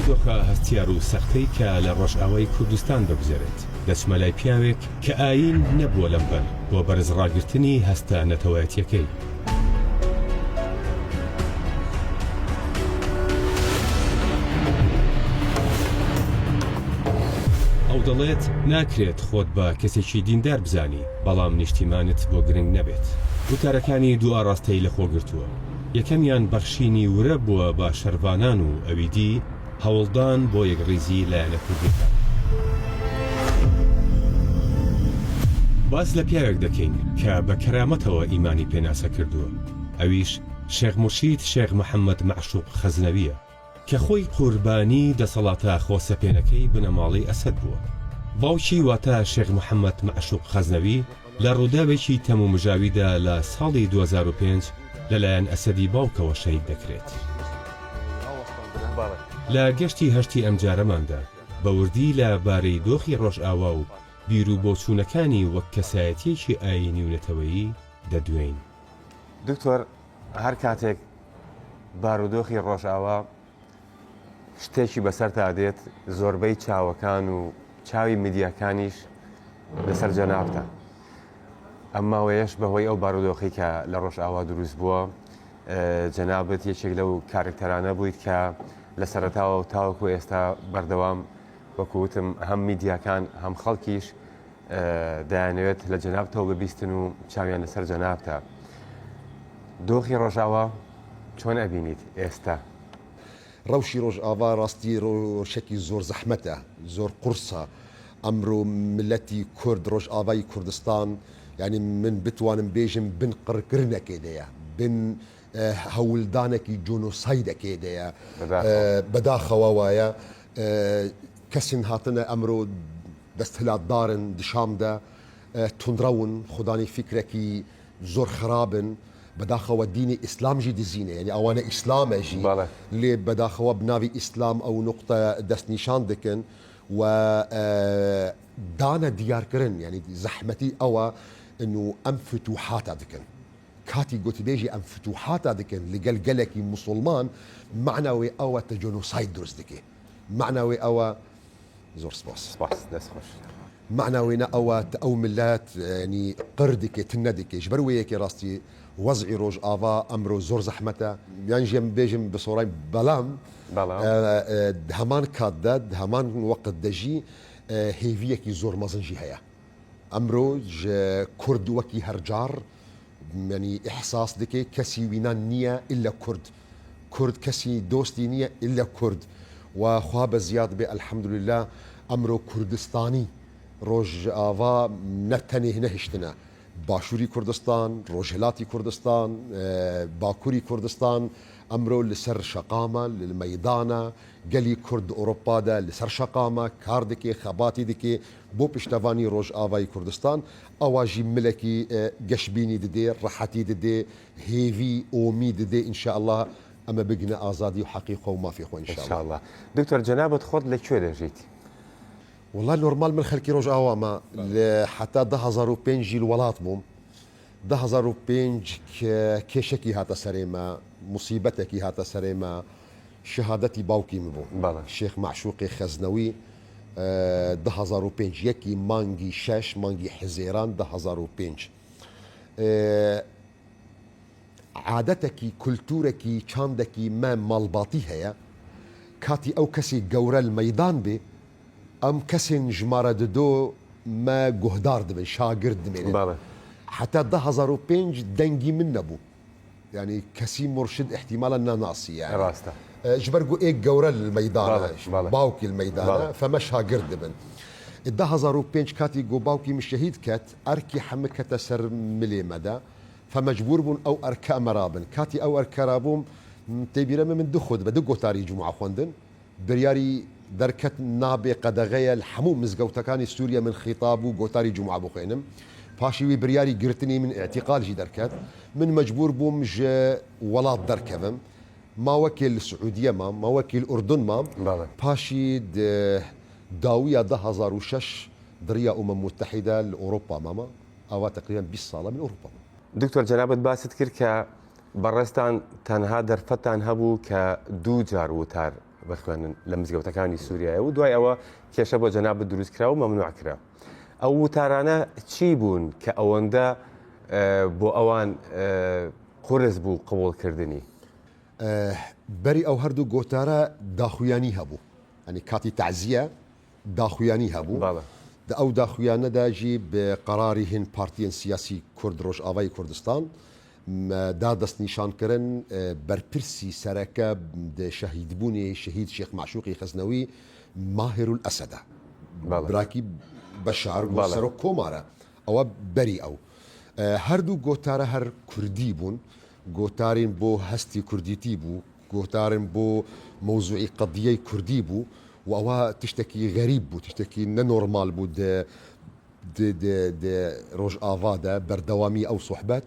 دۆخە هەستیار و سەختەی کە لە ڕۆژئاوای کوردستان دەگوزارێت دەچمە لای پیاوێک کە ئاین نەبووە لەمبەر بۆ بەرزڕاگرتنی هەستە نەتەوایەتیەکەی. ئەو دەڵێت ناکرێت خۆت بە کەسێکی دیندار بزانی بەڵام نیشتیمانت بۆ گرنگ نەبێت. وتارەکانی دوو ئاڕاستەی لە خۆگرتووە. یەکەمیان بەخشینی ورە بووە بە شەروانان و ئەویدی هەوڵدان بۆ یەکڕێزی لایەنە کوردەکان. باز لە پیاوێک دەکەین کە بە کەرامەتەوە ئیمانی پێناسە کردووە. ئەویش شێخ موشید شێخ محەممەد مەعشوق خەزنەویە کە خۆی قوربانی دەسەڵاتە خۆسەپێنەکەی بنەماڵی ئەسەد بووە. باوکی واتە شێخ محەممەد مەعشوق خەزنەوی لە ڕووداوێکی تەموو مژاویدا لە ساڵی 2005 لەلایەن ئەسەدی باوکەوە شەهید دەکرێت. لە گەشتی هەشتی ئەمجارەماندا بەوردی لە بارەی دۆخی ڕۆژئاوا و بیر و بۆچوونەکانی وەک کەسایەتیەکی ئاینی و نەتەوەیی دەدوێین. دکتۆر، هەر کاتێک بارودۆخی ڕۆژئاوا شتێکی بەسەرتا دێت زۆربەی چاوەکان و چاوی میدیاکانیش لەسەر جەنابتە. ئەمما وەیەش بەهۆی ئەو بارودۆخی کە لە ڕۆژئاوا دروست بووە جەنابەت یەکێک لەو کارکتەرانە بوویت کە لە سەرەتاوە و تاوەکو ئێستا بەردەوام وەکوتم هەم میدیاکان هەم خەڵکیش دەیانەوێت لە جەنابتەوە ببیستن و چاویان لەسەر جەنابتە. دۆخی ڕۆژئاوا چۆن ئەبینیت ئێستا؟ ڕەوشی ڕۆژئاوا ڕاستی ڕۆژێکی زۆر زەحمەتە، زۆر قورسە. ئەمڕۆ ملەتی کورد ڕۆژئاوای کوردستان یعنی من بتوانم بێژم بن قڕکردنەکێ دەیە، بن هەوڵدانێکی جۆنۆسایدەکێ دەیە بەداخەوە وایە. کەسین هاتنە ئەمڕۆ دەستهلاتدارن دشامدا تونندڕەون خودانی فکرێکی زۆر خراپن بەداخەوە دینی ئیسلامژی دزینە، یعنی ئەوانە ئیسلامەژی لێ بەداخەوە بناوی ئیسلام ئەو نقطە دەستنیشان دەکەن و دانە دیارکردن، یعنی زەحمەتی ئەوە ئەنو ئەم فتوحاتە دەکەن. کاتی گوتبێژی ئەم فتوحاتە دەکەن لەگەل گەلێکی مسلمان معناوی ئەوە تەجۆنۆساید دروست دەکێ. معناوی ئەوە زۆر سپاس دەستخۆش. معناوێنە ئەوە ئەو ملات ینی قردێکێت نەدەکێش بەروەیەکی ڕاستی وەزعی ڕۆژئاوا ئەمڕۆ زۆر زەحمەتە. یانژێم بێژم بەسۆڕای بەڵام هەمان کاتدا هەمان وەقت دەژی هێویەکی زۆر مەزنجی هەیە. ئەمڕۆ کورد وەکی هەرجار ینی ئیحساس دەکەی کەسی وینان نییە ئللا کورد کەسی دۆستی نییە ئللا کورد و خوا بە زیاد بێ ئەلحەمدولله ئەمڕۆ کوردستانی ڕۆژئاوا نەتەنێ نەهشتنە باشووری کوردستان، ڕۆژهەلاتی کوردستان، باکووری کوردستان ئەمڕۆ لەسەر شەقامە لە مەیدانە گەلی کورد ئۆروپادا لەسەر شەقامە کار دەکێ خەباتی دەکێ بۆ پشتەوانی ڕۆژئاوای کوردستان. ئەواژی ملکی گەشببینی دەدێ ڕەحەتی دەدێ هێوی ئۆمی دەدێ ئینشاءالله ئەمە بگنە ئازادی و حەقیقە و مافی خۆ ئینشاءالله. دکتۆر جەنابەت خۆت لەکوێ دەژیت؟ والله نۆرمال من خەڵکی ڕۆژئاوامە حتا 2005 ژیل وڵات بووم. 2005 کێشێکی هاتە سەرێمە، موسیبەتێکی هاتە سەرێمە، شەهادەتی باوکیم بوو شێخ مەعشوقی خەزنەوی 2005 یەکی مانگی 6 مانگی حزێران 2005. عادەتێکی کولتورێکی چاندێکی مە ماڵباتی هەیە کاتی ئەو کەسی گەورە مەیدان بێ ئەم کەسێن ژمارە ددۆ مە گوهدار دەبێن شاگرد دمێنێت. حتا 2005 دەنگی من نەبوو، یعنی کەسی مرشد احتیمالە ناناسی ڕاستە ژبەرگو ئێک گەورە المەیدانە باوکی المەیدانە فەمە شاگرد دەبن. 2005 کاتی گۆ باوکی مشەهید کەت ئەرکی هەمە کەتە سەر ملێمەدا فمەجبور بوون ئەو ئەرکە ئەمەرابن. کاتی ئەو ئەرکەرابووم تێبیرەمە من دخۆت بە دو گۆتاری جومعە خوێندن بریاری دەرکەت نابێ قەدەغەیە هەموو مزگەوتەکانی سووریا من خیتاب و گۆتاری جومعە بخوێنم. پاشیوی بریاری گرتنی من اعتیقالژی دەرکەت من مەجبور بووم ژە وڵات دەرکەوم ماوەکێ لە سعودیە مام ماوەکێ ئوردن مام پاشی داویە 2006 دریا متحیدە لە ئەوروپا مامە ئەوە تقریبا 20 ساڵە من ئەوروپا. دکتۆر جەنابەت باست کرد کە بەڕێستان تەنها دەرفەتان هەبوو کە دوو جار وتار بخوانن لە مزگەوتەکانی سووریایە و دوای ئەوە کێشە بۆ جەناب دروست کرا و مەمنوع کرا. ئەو وتارانە چی بوون کە ئەوەندە بۆ ئەوان قورس بوو قبولکردنی؟ بەری ئەو هەردوو گۆتارە داخویانی هەبوو، ئەنی کاتی تەعزیە داخویانی هەبوو. ئەو داخویانەداژی بە قەراری هین پارتیەن سیاسی کورد ڕۆژئاوای کوردستان دا دەستنیشانکردن بەرپرسی سەرەکە شەهیدبوونی شەهید شێخ معشوقی خەزنەوی ماهر الئەسەدە براکی بەشار سەر و کۆمارە ئەوە بەری ئەو هەردوو گۆتارە هەر کوردی بوون، گۆتارین بۆ هەستی کوردیتی بوو، گۆتارن بۆ مەوزوعی قەدیەی کوردی بوو و ئەوە تشتێکی غەریب بوو، تشتێکی نەنۆرمال بوو ڕۆژئاوادا بەردەوامی ئەو سوحبەت.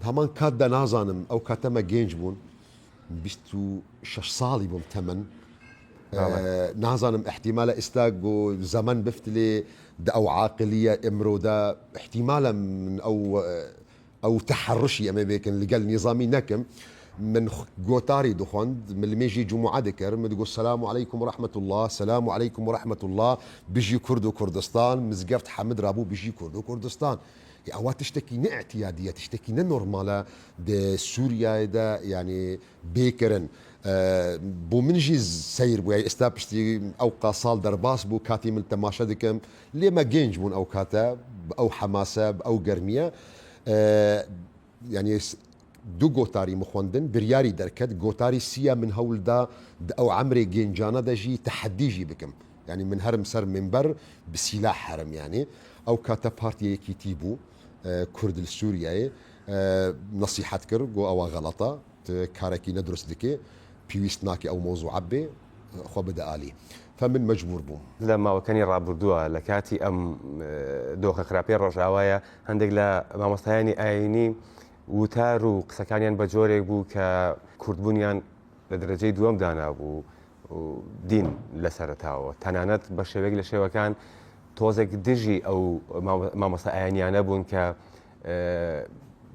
هەمان کاتدا نازانم ئەو کاتەمە گەنج بوون 26 ساڵی بووم تەمەن، نازانم احتیمالە ئێستا زەمن بفتلێ ئەو عاقلیە ئەمرۆدا احتیمالە من ئەو تەحرشی ئەمە بێکن لەگەل نیظامی نەکەم من گۆتاری دخواند من لمێژی جمعە دەکرد من دەگوت سلام علیکم ورحمة الله سلام علیکم ورحمة الله بژی کورد و کوردستان مزگەفت حەمد رابوو بژی کورد و کوردستان. ئەوە تشتێکی نەئەتیادیە تشتێکی نەنۆرمالە سووریایدا یعنی بێکردن بۆ منژی سیر بووە ئێستا پشتی ئەو قاساڵ دەرباس بوو کاتی من تەماشا دەکەم لێمە گەنج بوون ئەو کاتە ئەو حەماسە ئەو گەرمیە یعنی دوو گۆتاری مخواندن بریاری دەرکەت گۆتاری سیە من هەوڵدا ئەو عەمرێ گەنجانە دەژی تەحەدیژی بکەم یعنی من هەرم سەر منبەر بسیلاح هەرم یعنی ئەو کاتە پارتیەیەکیتی بوو کورد سووریایە نەسیحەت کرد گۆ ئەوە غەڵەتە کارێکی نەدروست دکێ پێویست ناکە ئەو مۆزوعە بێ خۆ بدە عالی فمن مەجبور بووم. لە ماوەکانی ڕابردووە لە کاتی ئەم دۆخە خراپەی ڕۆژئاوایە هەندێک لە مامۆستایانی ئاینی وتار و قسەکانیان بە جۆرێک بوو کە کوردبوونیان لە دەرەجەی دووەم دانابوو و دین لەسەرتاوە تەنانەت بە شێوەیەک لە شێوەکان تۆزێک دژی ئەو مامۆستا ئاینیانە بوون کە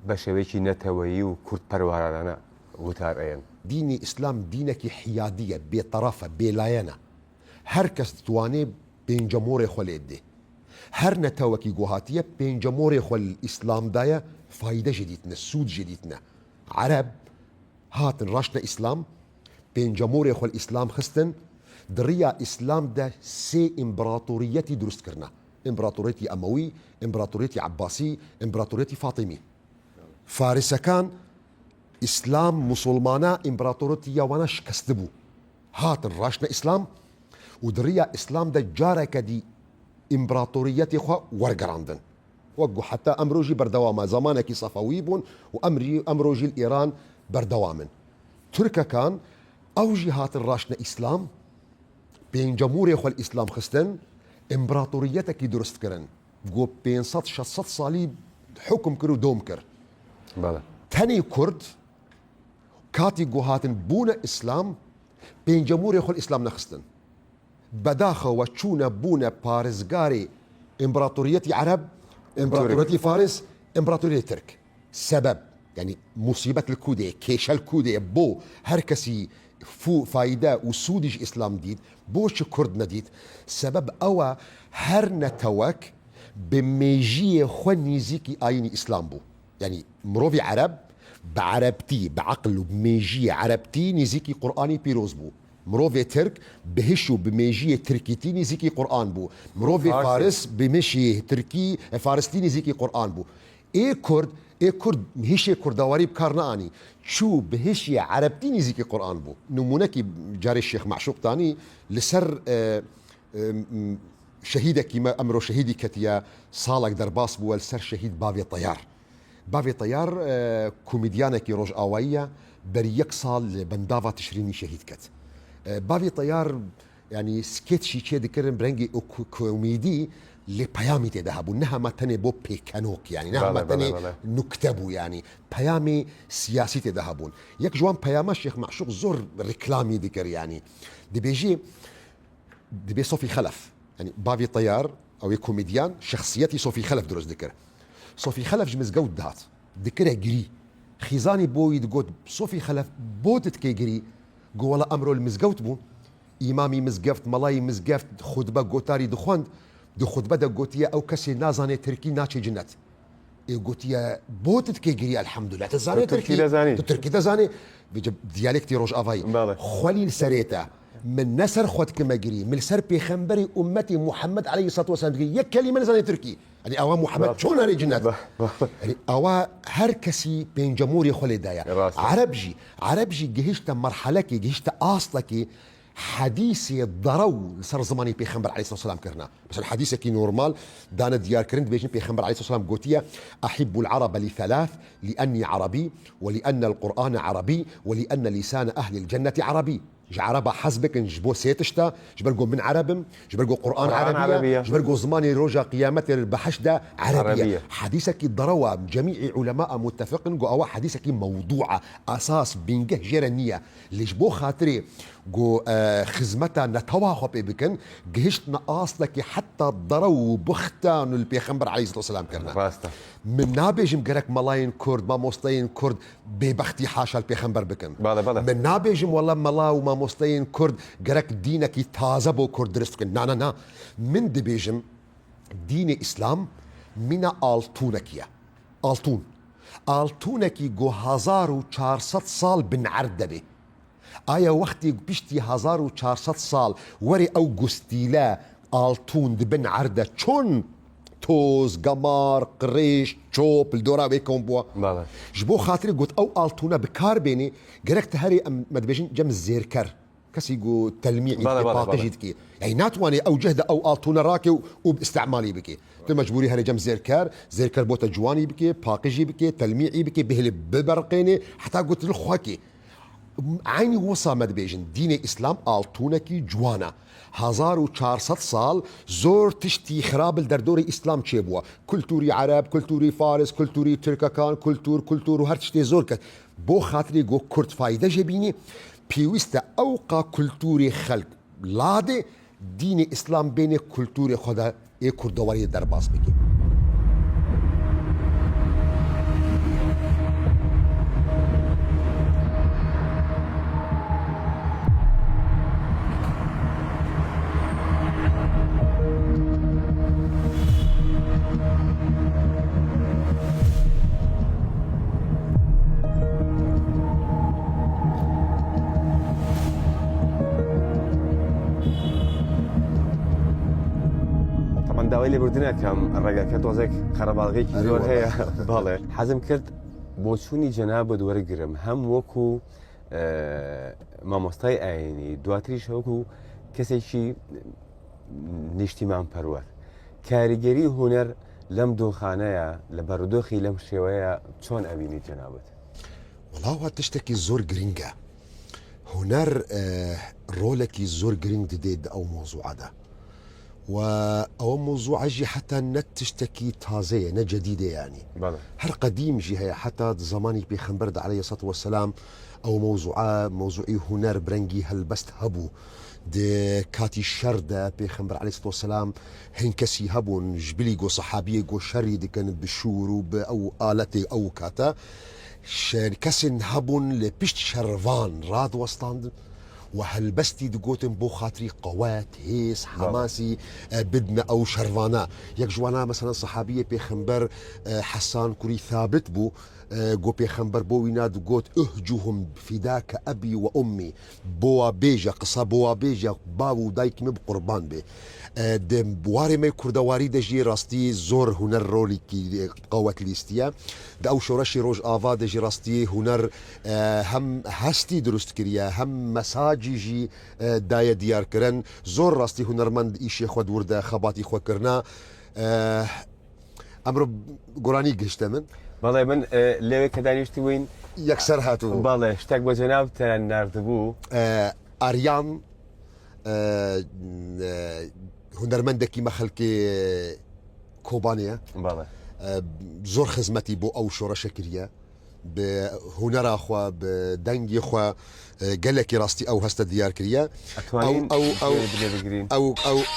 بە شێوەیەکی نەتەوەیی و کورد پەروەرانە وتار ئەیەن. دینی ئیسلام دینێکی حیادیە بێتەڕەفە بێلایەنە هەر کەس توانێ پێنجەمۆڕێ خۆ لێ بدێ هەر نەتەوەکی گۆهاتیە پێنجەمۆڕێ خۆ ئیسلامدایە فایدە ژێدیتنە سوود ژێدیتنە عەرەب هاتن ڕاشنە ئیسلام پێنجەمۆڕێ خۆ ئیسلام خستن دڕیا ئیسلامدا سێ ئیمبراتۆریەتی دروستکردنە ئیمبراتۆریەتی ئەمەوی ئیمبراتۆریەتی عەباسی ئیمبراتۆریەتی فاتیمی فارسەکان ئیسلام موسڵمانە ئیمبراتۆریەتی یاوانە شکست بوو هاتن ڕاشنە ئیسلام و دڕیا ئیسلامدا جارێکە دی ئیمبراتۆریەتی خۆ وەرگەڕاندن وەکو حتا ئەمڕۆژی بەردەوامە زمانێکی سەفەوی بوون و ئەمڕۆژی ئێران بەردەوامن تورکەکان ئەوژی هاتن ڕاشنە ئیسلام پێنجەمۆڕێ خۆ ئیسلام خستن ئیمبراتۆریەتێکی دروستکردن گۆ 500-600 ساڵی حکم کرد و دۆم کرد. تەنی کورد کاتی گۆهاتن بوونە ئیسلام پێنجەمۆڕێ خۆ ئیسلام نەخستن بەداخەوە چوونە بوونە پارێزگاری ئیمبراتۆریەتی عەرەب ئیمبراتۆریەتی فارس ئیمبراتۆریەتی ترک سەبەب یعنی موسیبەت الکودێ کێشە الکودێ بۆ هەر کەسی فایدە و سوودیش ئیسلام دیت بۆچ کورد نەدیت سەبەب ئەوە هەر نەتەوەک بە مێژیە خۆ نزیکی ئاینی ئیسلام بوو یعنی مرۆڤی عەرەب بە عەرەبتی بە عەقل و مێژیە عەرەبتی نزیکی قورئانی پیرۆز بوو مرۆڤێ ترک بەهش و بمێژیە ترکیتی نزیکی قورئان بوو مرۆڤێ فارس بمێژی ترکی فارستی نزیکی قورئان بوو کورد هیچ کورداواری بکار نەئانی چوو بەهشی عەرەبتی نزیکی قورئان بوو نمونەکی جارێ شێخ معشوقتانی لەسەر شەهیدێکی ئەمڕۆ شەهیدی کەتیە ساڵێک دەرباس بووە لەسەر شەهید باوێ تەیار باوێ تەیار کۆمیدیانێکی ڕۆژئاواییە بەری 1 ساڵ لە بەنداڤا تشرینی شەهید کەت باوێ تەیار ینی سکێتشی چێ دەکردن برەنگی کۆمیدی لێ پەیامی تێدا هەبوو نەهەمە تەنێ بۆ پێکەنۆک ینی نەهەمە تەنێ نوکتە بوو ینی پەیامی سیاسی تێدا هەبوون یەک جوان پەیامە شێخ معشوق زۆر ڕیکلامی دەکرد ینی دەبێ سۆفی خەلەف ینی باوی تەیار ئەوەی کۆمیدیان شخصیەتی سۆفی خەلەف دروست دەکرد سۆفی خەلەف مزگەوت دات دەکرە گری خیزانی بۆی دگوت سۆفی خەلەف بۆ دتکەی گری گۆڵە ئەمڕۆ مزگەوت بوو ئیمامی مزگەفت مەڵای مزگەفت خودبە گۆتاری دخواند دو خودبە دەگوتیە ئەو کەسێ نازانێت ترکی ناچێ جنەت گوتیە بۆتت کێگیری الحەمدولە دەزانێت ترکی دەزانێ دیالێکتی ڕۆژئاوایی خۆلی سەرێتە من نەسەر خۆت کەمەگیری من سەر پێخەمبەری ئومەتی محەممەد عەلەیهی السەڵاتو وەسەلام یەک کەلیمە نەزانێت ترکی ئەنی ئەوە محەممەد چۆن هەرێ جنەت ئەوە هەر کەسی پێنجەموری خۆ لێدایە عەرەبژی گەهیشتە مەرحەلەکی گەهیشتە ئاستێکی حديثي ضرو لسر زماني بيخمبر عليه الصلاة والسلام كرنا بس الحديث كي نورمال دانا ديار كرند بيجن بيخمبر عليه الصلاة والسلام قوتية أحب العرب لثلاث لأني عربي ولأن القرآن عربي ولأن لسان أهل الجنة عربي عربة حسبك نجبو سيتشتا جبرقو من عربم جبرقو قرآن عربية جبرقو زماني رجا قيامة البحشدة عربية حديثك ضروا جميع علماء متفقين قو أوا حديثك موضوعة أساس بينجه جيرانية ليش بو خاطري قو خزمتا نتواخب بكن جهشت نقاص لك حتى ضروا بختان البيخمبر عليه الصلاة والسلام كرنا من نابجم قرك ملاين كرد ما مستين كرد ببختي حاشا البيخمبر بكن من نابجم والله ملا وما مستين كرد قرك دينك تازبو كرد درست نا من دبيجم دين إسلام من آلتونكيا آلتونكي قو 1400 سال بن عردبه آیا وقتی بیشتی 1400 سال وری او گستیلا آلتون دبن عرده چون توز قمار قریش چوب الدورا بيكم بوا جبو خاطري قلت او آلتونا بكار بيني قرقت هاري مدبجين جم الزيركر كسي يقول تلميعي باقي جدكي يعني ناتواني او جهد او آلتونا راكي وباستعمالي بكي مجبوري هاري جم زيركر بوتا جواني بكي باقي بكي تلميعي بكي بهلي ببرقيني حتى قلت للخواكي عيني وصا مدبيجن دين إسلام آلتونكي جوانا 1400 سال زور تشتي خراب الدردوري إسلام تشيبوا كلتوري عرب كلتوري فارس كلتوري ترككان كلتور وهر تشتي زور بو خاطري قو كرد فايدة جبيني بيوستا أوقا كلتوري خلق لادي دين إسلام بين كلتوري خدا إيه كردواري درباس بكي داوای لێبوردنەکەم ڕێگاکە تۆزێک خەرەباڵغێکی زۆر هەیە باڵێ حەزم کرد بۆ چوونی جەنابەت وەرگرم هەم وەکو مامۆستای ئاینی دواتریش وەکو کەسێکی نیشتیمان پەروەر کاریگەری هونەر لەم دۆخانەیە لە بەڕودۆخی لەم شێوەیە چۆن ئەبینی جەنابەت وەڵاوە تشتێکی زۆر گرنگە هونەر ڕۆلێکی زۆر گرنگ دەدێت ئەو مۆزوعەدا و موضوع جي حتى نتشتكي تازية نجديدة يعني هر قديم جي هي حتى زماني بيخنبرد عليه الصلاة والسلام أو موضوعي هنر برنجي هلبست هبو دي كاتي الشردة بيخنبر عليه الصلاة والسلام هنكسي هبون جبلي جو صحابية جو شري دي كانت بالشور أو آلتي أو كاتا كسن هبون لبشت شرفان راد وستاند وهلبستي دقوتن بو خاطري قوات هيس حماسي بدنا او شرفانا يك جوانا مثلا صحابيه بيخنبر حسان كوري ثابت بو جو بيخنبر بو يناد قوت اهجوهم فداك ابي وامي بوا بيجا قصه بوا بيجا باو دايك مب قربان به دم بواري ما كردواري دجي راستي زور هنر رولي كي قوات ليستيا دا او شورشي روج افا دجي راستي هنر هم هستي درست كريا هم مساجي جي دايا ديار كرن زور راستي هنرمند ايشي خود ورده خباتي خو كرنا امر قراني قشت من باڵێ من لێوێ کە دانیشتی بووین یەکسەر هاتوو باڵێ شتێک بۆ جەنابتان ناردبوو ئاریان هونەرمەندێکی مەخەلکی کۆبانەیە زۆر خزمەتی بۆ ئەو شۆڕەشە کردە بە هونەراخوا بە دەنگی خوا گەلێکی ڕاستی ئەو هەستە دیار کردە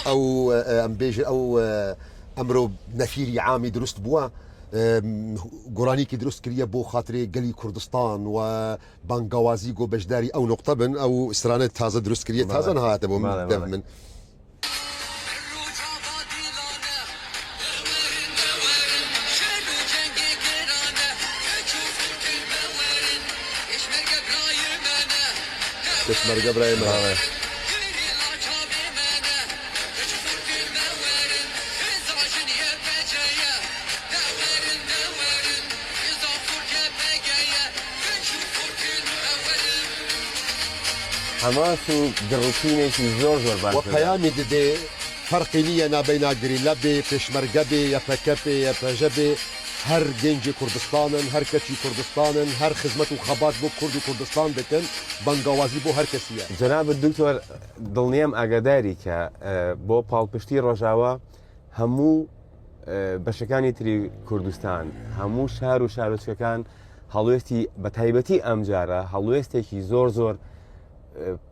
ئەو ئەم بێژە ئەو ئەمرۆ نەفیری عامی دروست بووە گۆرانیکی دروست کردیە بۆ خاطرێ گەلی کوردستان و بانگاوازی گۆ بەشداری ئەو نقطە بن ئەو سرانە تازە دروست کردیە تازە نهاتە بۆ من پێشمەرگە برای من حماس و دڕوتینێکی زۆر زۆر و پەیامی دەدێ فەرقی نییە نابەینا گریلە بێ پێشمەرگە بێ یا پەکە بێ یا پەژە بێ هەر گەنجی کوردستانن هەر کەچی کوردستانن هەر خزمەت و خەبات بۆ کورد و کوردستان دەکەن بەنگاوازی بۆ هەر کەسیە. جەناب دکتۆر دڵنیام ئاگاداری کە بۆ پاڵپشتی ڕۆژاوە هەموو بەشەکانی تری کوردستان هەموو شار و شارۆچکەکان هەڵوێستی بە تایبەتی ئەمجارە هەڵوێستێکی زۆر زۆر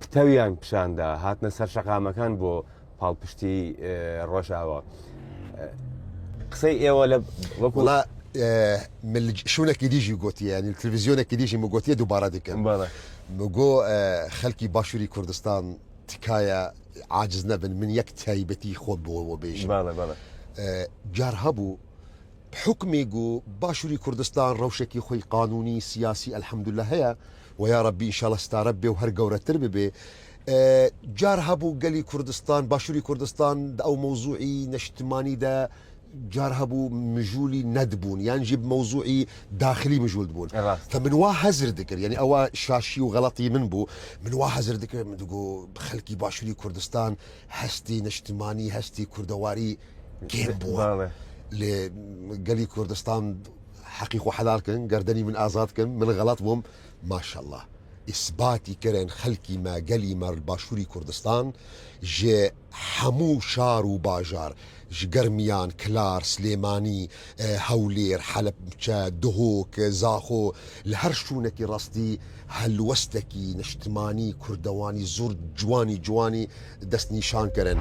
پتەویان پیشاندا هاتنە سەر شەقامەکان بۆ پاڵپشتی ڕۆژاوە. قسەی ئێوە لە وەکوڵە شوونێکی دیژی گوتیە ینی تلڤیزیۆنێکی دیژی مگوتیە دووبارە دەکەم مگۆ خەڵکی باشووری کوردستان تکایە عاجز نەبن من یەک تایبەتی خۆت بۆەوە بێژم جار هەبوو حکمێک و باشووری کوردستان ڕەوشێکی خۆی قانونی سیاسی ئەلحەمدولله هەیە و یا ڕەبی ئینشاڵە ستارە بێ و هەر گەورەتر ببێ جار هەبوو گەلی کوردستان باشووری کوردستان ئەو مەوزوعی نەشتمانیدا جار هەبوو مژولی نەدبوون یانجی مەوزوعی داخلی مژول بوون کە من وا هەزر دەکرد یعنی ئەوە شاشی و غەڵەتی من بوو من وا هەزر دەکرد من دەگۆ خەڵکی باشووری کوردستان هەستی نەشتمانی هەستی کوردەواری گێم بووە لێ گەلی کوردستان حەقیق و حەلالکن گەردەنی من ئازادکن من غەڵەت بووم ماشەڵڵا ئیسباتی کردن خەڵکی ماگەلی مەڕ باشووری کوردستان ژێ هەموو شار و باژار گەرمیان کلار سلێمانی هەولێر حەلەبچە دهۆک زاخۆ لە هەر شوونێکی ڕاستی هەلوەستێکی نەشتمانی کوردەوانی زۆر جوانی دەستنیشان کردن.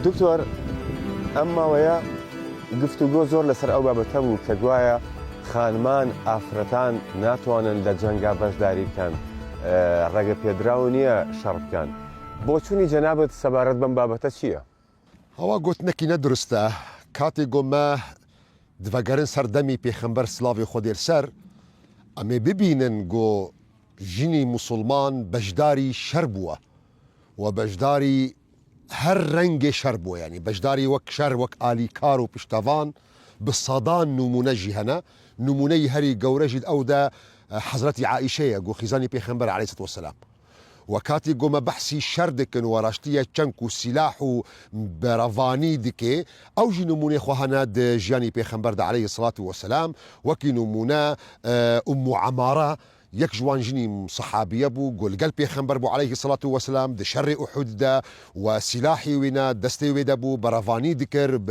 دکتۆر ئەم ماوەیە گفتوگۆ زۆر لەسەر ئەو بابەتە بوو کە گوایە خانمان ئافرەتان ناتوانن لە جەنگا بەشداری بکەن ڕێگە پێدراو نییە شەڕ بکەن بۆ چوونی جەنابەت سەبارەت بەم بابەتە چییە؟ ئەوە گوتنێکی نەدروستە کاتێک گۆمە دڤەگەرن سەردەمی پێخەمبەر سلااوی خۆدێر سەر ئەمێ ببینن گۆ ژنی موسڵمان بەشداری شەر بووە و بەشداری هەر ڕەنگێ شەر بووە ینی بەشداری وەک شەر وەک ئالیکار و پشتەوان بسەدان نمونەژی هەنە نمونەی هەری گەورەژیت ئەودا حەزرەتی عائیشەیە گۆ خیزانی پێخەمبەر عەلەیهی سەلاتو وەسەلام و کاتی گۆمە بەحسی شەر دکن و ڕاشتیە چەنک و سیلاح و بەرەڤانی دکێ ئەو ژی نمونەی خۆ هەنە ژیانی پێخەمبەردا عەلەیهی سەلاتو وەسەلام وەکی نمونە ئوم عەمارە یەک جوان ژنی سەحابیە بوو گۆلگەل پێخەمبەر بوو عەلەیهی سەلاتو وەسەلام دە شەڕی ئوحوددا و سیلاحی وێنە دەستەی وێ دەبوو بەرەڤانی دکرد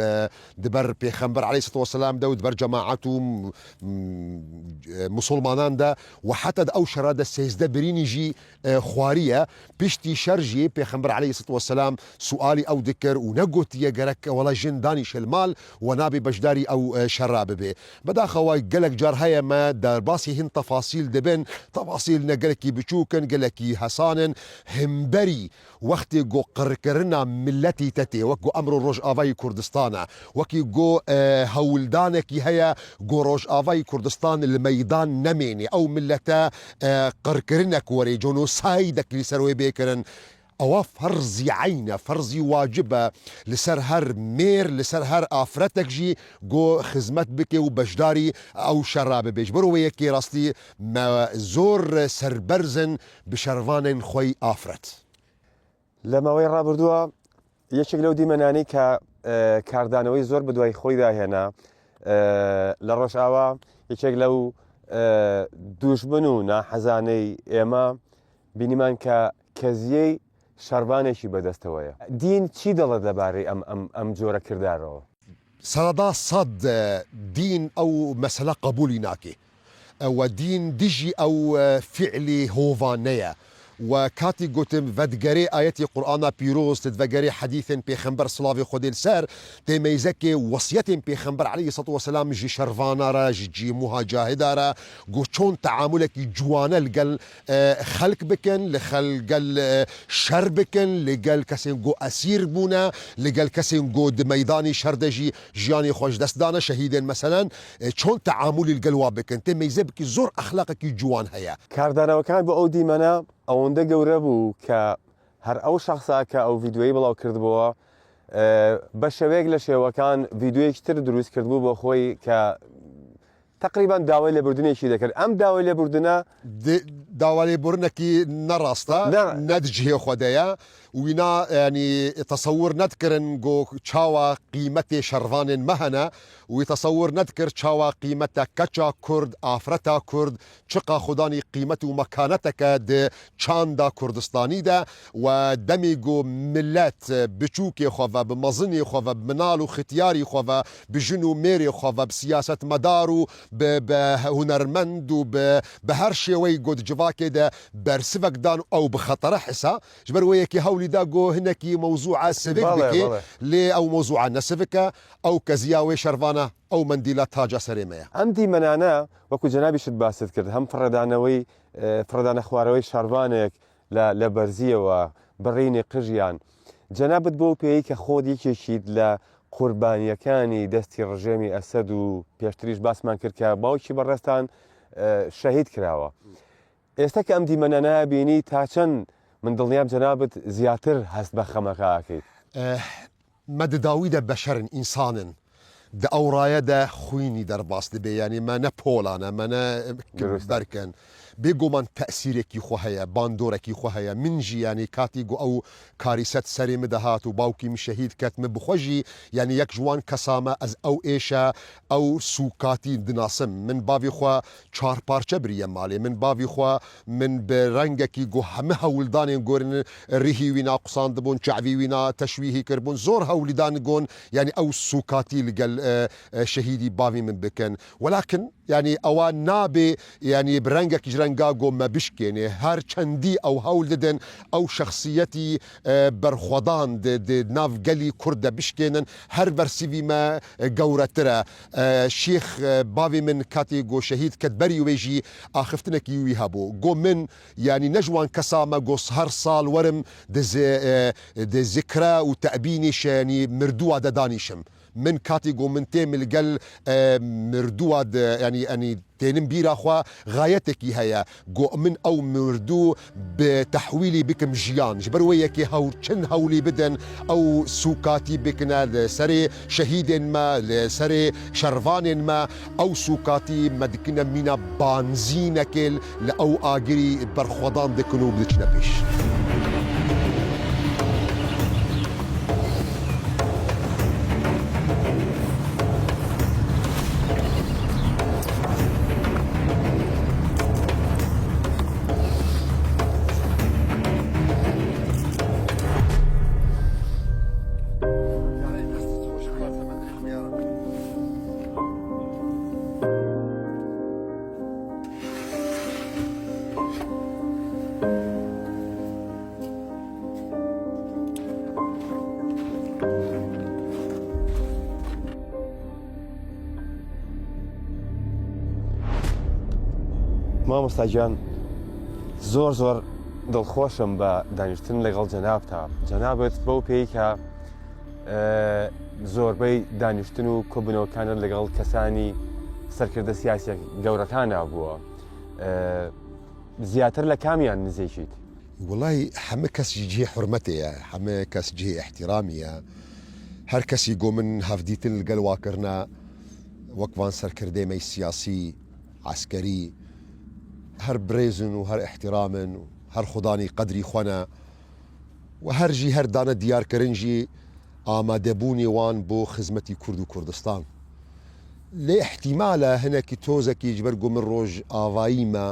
دبەر پێخەمبەر عەلەیهی سەلاتو وەسەلام دا و دبەر جەماعەت و موسڵماناندا و حەتە ئەو شەڕەدا سێزدە برینیژی خواریە پشتی شەرژی پێخەمبەر عەلەیهی سەلاتو وەسەلام سوئالی ئەو دکرد و نەگوتیە گەرەک وەڵا ژن دانی شەلمال و نابێ بەشداری ئەو شەڕا ببێ بەداخەوە گەلێک جار هەیەمە دەرباسی هین تەفاسیل دەبن تەفاسیل نەگەلێکی بچووکن گەلێکی هەسانن هەمبەری وەختی گۆ قڕکردنا ملەتی تەتێ وەکو ئەمڕۆ ڕۆژئاوای کوردستانە وەکی گۆ هەولدانێکی هەیە گۆ ڕۆژئاوای کوردستان لە مەیدان نەمێنێ ئەو ملەتە قڕکردنێک وەرێ جۆنۆسای دەکری سەرۆی بێکردن ئەوە فەرزی عینە فەرزی واجبە لەسەر هەر مێر لەسەر هەر ئافرەتێکژی گۆ خزمەت بکێ و بەشداری ئەو شەڕا ببێژ بەرەوە یەکی ڕاستی زۆر سەربەرزن بشەروانن خۆی ئافرەت لە ماوەی ڕابردووە یەکێک لەو دیمەنانی کە کاردانەوەی زۆر بەدوای خۆی داهێنا لە ڕۆژئاوا یەکێک لەو دوژمن و ناحەزانەی ئێمە بینیمان کە کەزیەی شەڕبانێکی بەدەستەوەیە. دین چی دەڵێت لەبارەی ئەم جۆرە کردارەوە؟ سەدا سەد دین ئەو مەسەلە قبولی ناکێ و دین دژی ئەو فعلی هۆڤانەیە و کاتی گوتم ڤەدگەرێ ئاەتی قورئانە پیرۆز تدڤەگەرێ حەدیثên پێخەمبەر سڵاوی خودێ سەر تێمەیزەکێ وەسیەتên پێخەمبەر عەلەیهی سەڵات وەسەلام ژی شەڕڤانارە ژی موهاجاهدارە گۆ چۆن تەعامولێکی جوانە لەگەڵ خەڵک بکەن لەگەڵ شەر بکەن لەگەڵ کەسێن گۆ ئەسیر بوونە لەگەڵ کەسێن گۆ مەیدانی شەردەژی ژیانی خۆش دەستدانە شەهیدێن مەسەلەن چۆن تەعامولی لەگەڵ وا بکەن تێمەیزە بکی زۆر ئەخلاقێکی جوان هەیە. کاردانەوەکان بۆ ئەو دیمەنە ئەوەندە گەورە بوو کە هەر ئەو شخصا کە ئەو ڤیددیۆی بڵاو کردبووە بە شێوەیەک لە شێوەکان ڤیددیۆیەکی تر دروست کردبوو بۆ خۆی کە تقریبان داوای لێبوردنێکی دەکرد. ئەم داوای لێبوردنە داوا لێبوردنێکی نەڕاستە نەدجهێ خۆدەیە وینا ینی تەسەور نەدکردن گۆ چاوە قیمەتێ شەڕڤانên مەهەنە وی تەسەور نەدکرد چاوە قیمەتە کەچا کورد ئافرەتا کورد چقا خودانی قیمەت و مەکانەتەکە چاندا کوردستانیدا و دەمی گۆ ملەت بچووکێ خۆڤە بمەزنی خۆڤە مناڵ و ختیاری خۆڤە بژن و مێرێ خۆڤە بسیاست مەدار و بە هونەرمەند و بە هەر شێوەی گۆ جڤاکێدا بەرسڤەکدان و ئەو بخەتەرە حسا ژبەر وەیەکی هەولیدا گۆ هەنێکی مەوزوعە سڤێک بکێ لێ ئەو مەوزوعە نەسڤکە ئەو کەزیاوێ شەڕڤانە ئەو مندیلە تاجە سەرێمەیە. ئەم دیمەنانە وەکو جەنابیشت باست کرد هەم فڕەدانە خوارەوەی شەڕڤانێک لە بەرزیەوە بڕینی قژیان جەنابەت بۆ پێی کە خۆت یەکێکیت لە قوربانیەکانی دەستی ڕژێمی ئەسەد و پێشتریش باسمان کرد کە باوکی بەڕێستان شەهید کراوە. ئێستا کە ئەم دیمەنانە بینی تا چەند من دڵنیام جەنابەت زیاتر هەست بە خەمەکەکەیت. مەدداویدە بەشەرن ئینسانن دە ئەوڕایەدا خوینی دەرباس دەبێ ینی مەنە پۆلانە مەنە بەرکەن بێگۆمان تەسیرێکی خۆ هەیە باندۆرەکی خۆ هەیە منژی ینی کاتی گو ئەو کاریسەت سەرێمە دەهات و باوکی شەهید کەتمە بخۆژی ینی یەک جوان کەسامە ئەز ئەو ئێشە ئەو سوکاتی دناسم من باوی خوا چارپارچە بریە ماڵێ من باوی خوا من بە ڕەنگێکی گو هەمە هەوڵدانێن گۆرن ڕیهی وینا قسان دەبوون چاوی وینا تەشویهی کردبوون زۆر هەولیدان گۆن ینی ئەو سوکاتی لەگەڵ شەهیدی باوی من بکەن وەلاکن ینی ئەوە نابێ ینی برەنگێکی ژرەنگا گۆمە بشکێنێ هەر چەندی ئەو هەوڵ دەدەن ئەو شخصیەتی بەرخۆدان ناوگەلی کوردە بشکێنن هەر بەرسیویمە گەورەترە شێخ باوی من کاتی گۆ شەهید کەت بەری وێژی ئاخفتنێکی وی هەبوو گۆ من ینی نەژوان کەسامە گۆس هەر ساڵ وەرم دزیکرا و تەبینیش ینی مردووە دەدانیشم من کاتی گۆ من تێم لەگەڵ مردووە ینی ئەنی تێنم بیراخوا غایەتێکی هەیە گۆ من ئەو مردوو بە تەحویلی بکەم ژیان ji ber wê yekê çend hewlî bidin ew sûkatî bikine li serê şehîdên me li serê şervanên me ew sûkatî me dikine mîna banzînekê li ew agirî berxwedan dikin û biçine pêş. مامۆستا گیان زۆر زۆر دڵخۆشم بە دانیشتن لەگەڵ جەنابتا جەنابەت بەو پێی کە زۆربەی دانیشتن و کۆبوونەوەکانت لەگەڵ کەسانی سەرکردە سیاسیە گەورەکانە بووە زیاتر لە کامیان نزیکیت؟ وڵی هەمە کەسی جێ حرمەتەیە هەمە کەس جێ احتیرامیە هەر کەسی گۆ من هەفدیتن لەگەڵ واکردنا وەکوان سەرکردێمەی سیاسی عسکەری هەر برێزن و هەر احترامن و هەر خودانی قەدری خوانە و هەرژی هەردانە دیارکردنجی ئامادەبوونی وان بۆ خزمەتی کورد و کوردستان لێ احتیمالە هەنێکی تۆزێکی جبەرگۆ من ڕۆژ ئاڤاییمە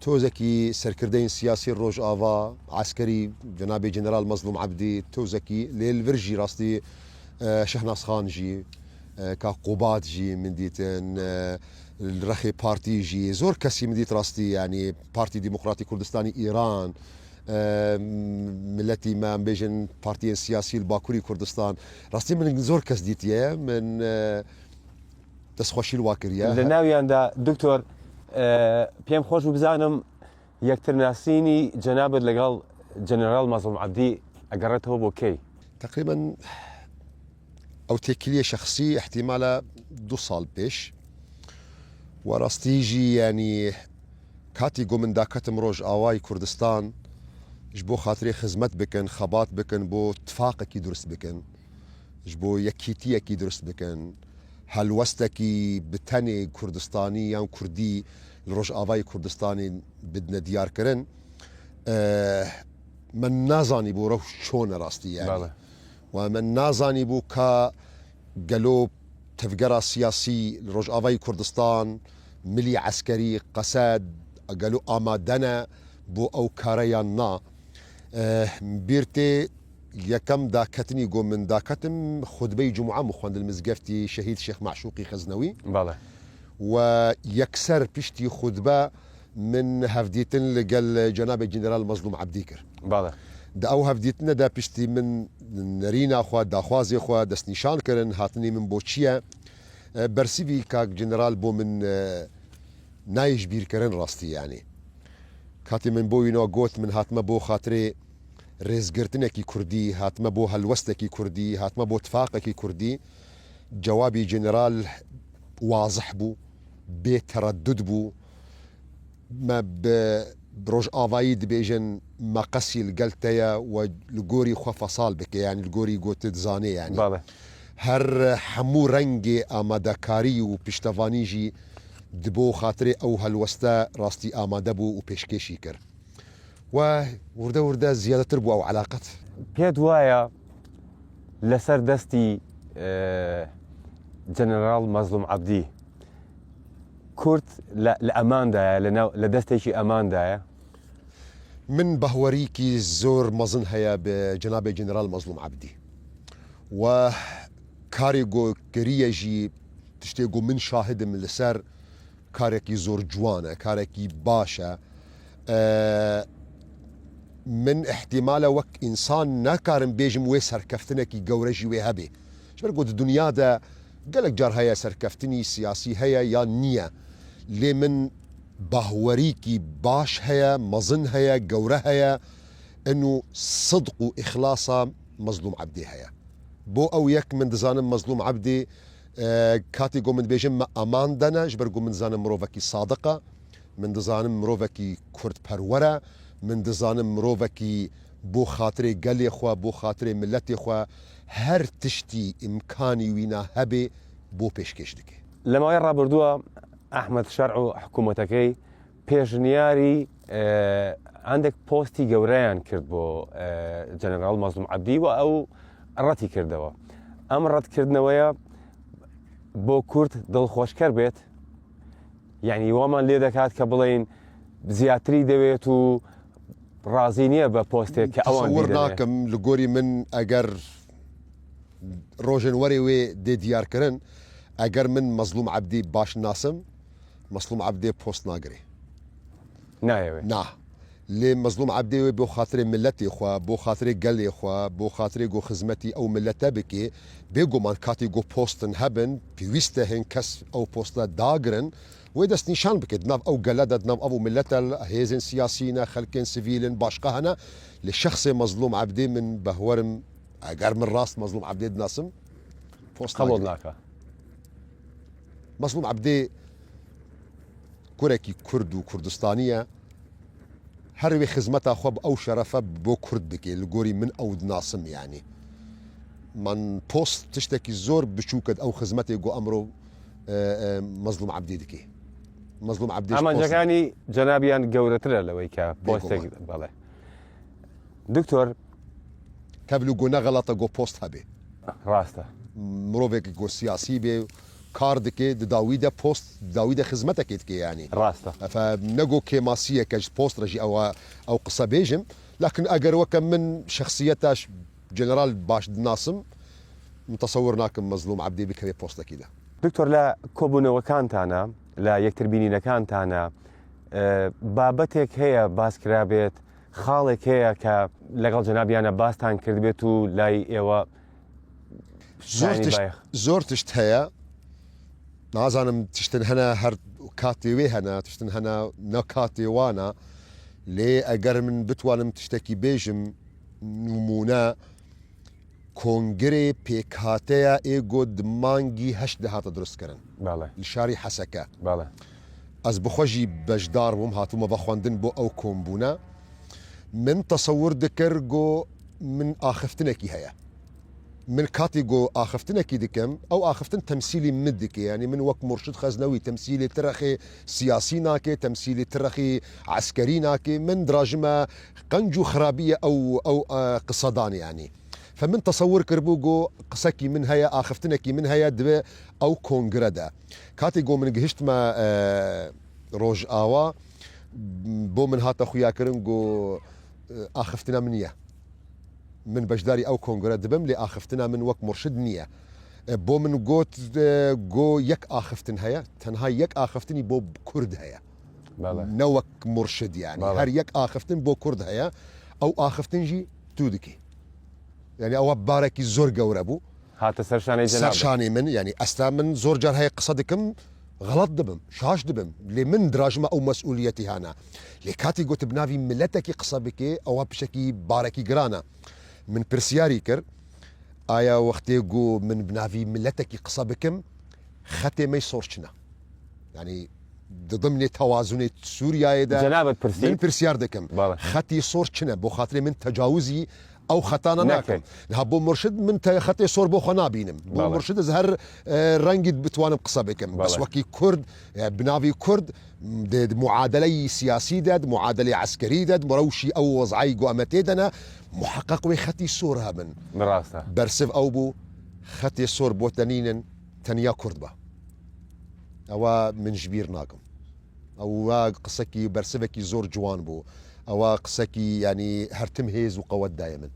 تۆزێکی سەرکردەی سیاسی ڕۆژ ئاوا عسکەری جنابی جنرال مەزلوم عەبدی تۆزێکی لێلڤرژی ڕاستی شەحناس خانژی کا قوباتژی من دیتن ڕەخی پارتیژی زۆر کەسی من دیت ڕاستی ینی پارتی دیموکراتی کوردستانی ئیران ملەتی مام بێژن پارتیە سیاسی باکووری کوردستان ڕاستی من زۆر کەس دیتیە من دەستخۆشی واکردە لە ناویاندا دکتۆر پێم خۆش بزانم یەکتر ناسینی جەنابەت لەگەڵ جەنەرال مەزلوم عەبدی ئەگەڕێتەوە بۆ کەی؟ تقریبا ئەو تێکیلیە شخصی احتیمالە 2 ساڵ پێش وەڕاستیژی ینی کاتی گۆ من داکەتم ڕۆژ ئاوای کوردستان ژ بۆ خاتری خزمەت بکەن خەبات بکەن بۆ تفاقێکی دروست بکەن ژ بۆ یەکیتیەکی دروست بکەن هەلوەستێکی بتەنێ کوردستانی یان کوردی لە ڕۆژ ئاوای کوردستانی بدنە دیارکردن من نازانی بۆ ڕەو چۆنە ڕاستی یانی و من نازانی بوو کە گەلۆ تەفگەرە سیاسی لە ڕۆژ ئاوای کوردستان ملی عسکەری قەسەد گەلو ئامادەنە بۆ ئەو کارەیان نا بیرتێ یەکەم داکەتنی گۆ من داکەتم خودبەی جمعە مخواند مزگەفتی شەهید شێخ معشوقی خەزنەوی و یەکسەر پشتی خودبە من هەفدیتن لەگەل جەنابی جنرال مەزلوم عەبدی کرد دا ئەو هەفدیتنەدا پشتی من نەریناخوا داخوازێ خوا دەستنیشانکردن هاتنی من بۆ چییە بەرسیوی کاک جنرال بۆ من نایش بیرکردن ڕاستی یانی کاتی من بۆینەوە گوت من هاتمە بۆ خاترێ ڕێزگرتنێکی کوردی هاتمە بۆ هەلوەستێکی کوردی هاتمە بۆ تفاقێکی کوردی جوابی جنرال وازح بوو بێتەرەدد بوو ڕۆژ ئاوایی دبێژن مەقەسی لەگەلتەیە و لە گۆری خۆ فەساڵ بکە یانی گۆری گوتت زانێ یانی هەر هەموو ڕەنگێ ئامادەکاری و پشتەوانیژی دبۆ خاترێ ئەو هەلوەستە ڕاستی ئامادە بوو و پێشکەشی کرد و وردە وردە زیادەتر بوو ئەو علااقەت پێت وایە لەسەر دەستی جەنەرال مەزلوم عەبدی کورد لە ئەماندایە لە دەستێکی ئەماندایە من بەهوەریکی زۆر مەزن هەیە بە جەنابی جنرال مەزلوم عەبدی و کاری گۆگەریەژی تشتێک و من شاهدم لەسەر کارێکی زۆر جوانە کارێکی باشە من احتیمالە وەک ئینسان ناکارم بێژم وێ سەرکەفتنێکی گەورەژی وێ هەبێ ژبەر گوت دنیادا گەلێک جار هەیە سەرکەفتنی سیاسی هەیە یان نییە لێ من باهوەریکی باش هەیە مەزن هەیە گەورە هەیە ئەن و صدق و ئیخلاسە مەزلوم عەبدی هەیە بۆ ئەو یەک من دەزانم مەزلوم عەبدی کاتی گۆ من بێژم ئەمان دەنە ژبەر گۆ من دەزانم مرۆڤێکی سادقە من دەزانم مرۆڤێکی کوردپەروەرە من دەزانم مرۆڤێکی بۆ خاترێ گەلێ خوا بۆ خاترێ ملەتی خوا هەر تشتی ئیمکانی وینا هەبێ بۆ پێشکەش دکێ لە ماوەی ڕابردووە ئەحمەد شەرع و حکوومەتەکەی پێشنیاری هەندێک پۆستی گەورەیان کرد بۆ جەنەرال مەزلوم عەبدی و ئەو ڕەتی کردەوە ئەم ڕەتکردنەوەیە بۆ کورد دڵخۆشکەر بێت یعنی وامان لێ دەکات کە بڵێن زیاتری دەوێت و ڕازی نییە بە پۆستێک کە ئەوان ناکەم لە گۆری من ئەگەر ڕۆژن وەرێ وێ دێ دیارکردن ئەگەر من مەزلوم عەبدی باش ناسم مەزلوم عەبدێ پۆست ناگرێ نایەوێت نا لێ مەزلوم عەبدێ وێ بۆ خاترێ ملەتی خوا بۆ خاترێ گەلێ خوا بۆ خاترێ گۆ خزمەتی ئەو ملەتە بکێ بێگومان کاتی گۆ پۆستن هەبن پێویستە هێن کەس ئەو پۆستە داگرن وێ دەست نیشان بکرد ناو ئەو گەلەدە ناو ئەو ملەتە هێزن سیاسینە خەلکێن سڤیلن باشقا هەنە لە شەخصێ مەزلوم عەبدێ من بەهوەرم ئەگەر من ڕاست مەزلوم عەبدێ دناسم پۆست قبول ناکە مەزلوم عەبدێ کوڕێکی کورد و کوردستانیە هەروێ خزمەتا خۆ ئەو شەرەفە بۆ کورد بکێ لە گۆری من ئەو دناسم یانی من پۆست تشتێکی زۆر بچووکت ئەو خزمەتێک گۆ ئەمڕۆ مەزلوم عەبدی دکێ مەزلوم عەبدی ئامانجەکانی جەنابیان گەورەترە لەوەی کە پۆستێک بەڵێ دکتۆر تەبلو گۆ نەغەڵەتە گۆ پۆست هەبێ ڕاستە مرۆڤێکی گۆ سیاسی بێ کار دکێ دداویدە پۆست داویدە خزمەتەکێت کێ ینی ڕاستە نەگۆ کێماسیە کەش پۆستڕژی ئەو قسە بێژم لكن ئەگەر وەکە من شخصیەتاش جنرال باش دناسم متصور ناکەم مەزلوم عەبدێ بکەوێ پۆستەکیدا. دکتۆر لە کۆبوونەوەکانتانە لە یەکتربینینەکانتانە بابەتێک هەیە باس کرابێت خاڵێک هەیە کە لەگەڵ جەنابیانە باستان کردبێت و لای ئێوە زۆر تشت هەیە نازانم تشتن هەنا هەر کاتێوێ هەنا تشتن هەنا نەکاتێوانە لێ ئەگەر من بتوانم تشتێکی بێژم نمونە کۆنگرێ پێکهاتەیە ئێگۆ دمانگی هەشت دەهاتە دروستکردن لە شاری حەسەکە ئەس بخۆژی بەشدار بووم هاتوومە بە خواندن بۆ ئەو کۆمبوونە من تەسەور دەکرد گۆ من ئاخفتنێکی هەیە من کاتی گۆ ئاخفتنێکی دکەم ئەو ئاخفتن تەمسیلی من دکێ ینی من وەک مرشد خەزنەوی تەمسیلی ترەخێ سیاسی ناکێ تەمسیلی ترەخی عسکەری ناکێ من دراژمە قەنج و خراپیە ئەو قسەدان ینی فمن تصور كربو جو قسكي من هيا آخفتنكي من هيا دبي أو كونغردا كاتي جو من جهشت ما روج آوا بو من هات أخويا كرن جو آخفتنا منية من بجداري أو كونغرا دبم لي آخفتنا من وك مرشد نية بو من جوت جو يك آخفتن هيا تنها يك آخفتني بو كرد هيا نوك مرشد يعني هر يك آخفتن بو كرد هيا أو آخفتن جي تودكي يعني أو باركي زور جوربو هات سرشاني جناب سرشاني من يعني أستا من زور جار هاي قصدكم غلط دبم شاش دبم لي من دراجمة أو مسؤوليتي هانا لي كاتي قلت بنافي ملتكي قصبكي أو بشكي باركي جرانا من برسياري كر آيا وقتي جو من بنافي ملتكي قصبكم ختي ما يصورشنا يعني ضمن توازن سوريا دا جنابة برسي من برسيار دكم ختي صورشنا بو خاطري من تجاوزي او خطانا ناكم نهبو مرشد من خطي صور بو خنا بينم بو مرشد زهر رنجي بتوانم قصبكم بس وكي كرد بنافي كرد معادله سياسي داد معادله عسكري داد مروشي او وضعي قوامتي دنا محقق وخطي صورها من مراسة برسف او بو خطي صور بو تنين تنيا كرد با او من جبير ناكم او قصكي برسفكي زور جوان بو او قسەکی يعني هەرتم هێز و قەوەت دایە من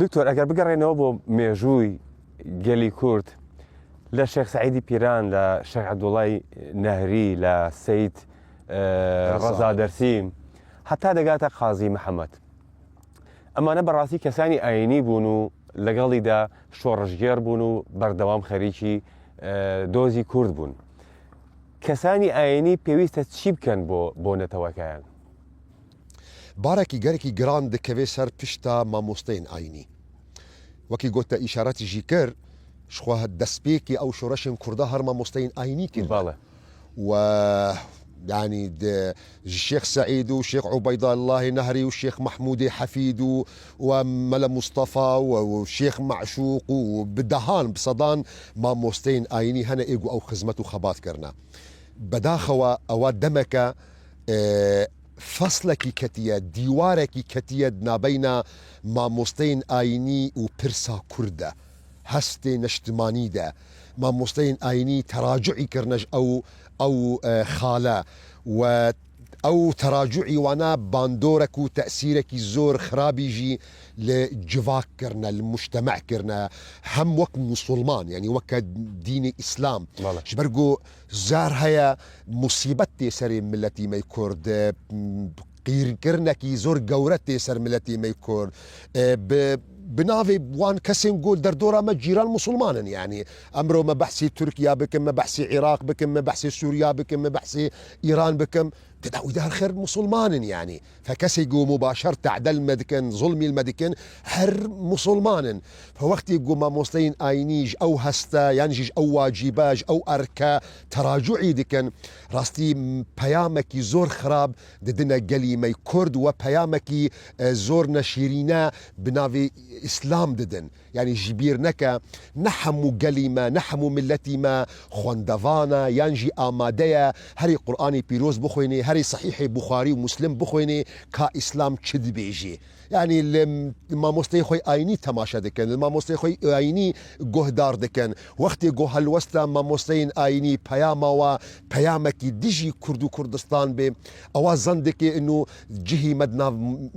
دکتۆر ئەگەر بگەڕێنەوە بۆ مێژووی گەلی کورد لە شێخ سعیدی پیران لە شێخ عەبدوڵای نەهری لە سەید ڕەزا دەرسیم هەتا دەگاتە قازی محەممەد ئەمانە بەڕاستی کەسانی ئاینی بوون و لەگەڵیدا شۆڕژگێر بوون و بەردەوام خەریکی دۆزی کورد بوون کەسانی ئاینی پێویستە چی بکەن بۆ نەتەوەکەیان بارێکی گەرێکی گران دەکەوێت سەر پشتا مامۆستەین ئاینی وەکی گوتە ئیشارەتیژی کرد شخوا دەستپێکی ئەو شۆڕەشن کوردە هەر مامۆستەین ئاینی کرد و يعني الشيخ سعيد والشيخ عبيد الله نهري والشيخ محمود حفيد وملا مصطفى والشيخ معشوق وبدهان بصدان ما موستين آيني هنا إيجو أو خزمة وخبات كرنا بداخوا أو دمك فصلك كتيا ديوارك كتيا نابين ما موستين آيني وبرسا كردة هستي نشتماني ده ما موستين آيني تراجعي كرنج أو خالة أو تراجعي وانا باندورك وتأثيرك زور خرابيجي لجواك كرنا المجتمع كرنا هم وك مسلمان يعني وك دين إسلام شبرقو زار هيا مصيبتي سري ملتي ما يكورد قير كرنكي زور قورتي سر ملتي ما يكورد بنافي وان كسين قول دردورة ما جيران مسلمان يعني أمره ما بحسي تركيا بكم ما بحسي عراق بكم ما بحسي سوريا بكم ما بحسي إيران بكم تدعو ده الخير مسلمان يعني فكسي يقو مباشر تعدل مدكن ظلمي المدكن هر مسلمان فوقت يقو ما مسلين آينيج أو هستا ينجيج أو واجباج أو أركا تراجعي دكن راستي بيامكي زور خراب ددنا قلي مي كرد وبيامكي زور نشيرينا بنافي إسلام ددن يعني جبير نكا نحمو قليما نحمو ملتي ما خوندفانا ينجي آمادية هري قرآني بيروز بخويني هري صحيح بخاري ومسلم بخويني كا إسلام چد بيجي يعني الماموستي خوي آيني تماشا دكن الماموستي خوي آيني قهدار دكن وقتی گوه الوستا ماموستين آيني پیاما و پیامکی ديجي كردو كردستان به اوازن دكي انه جهي مدناف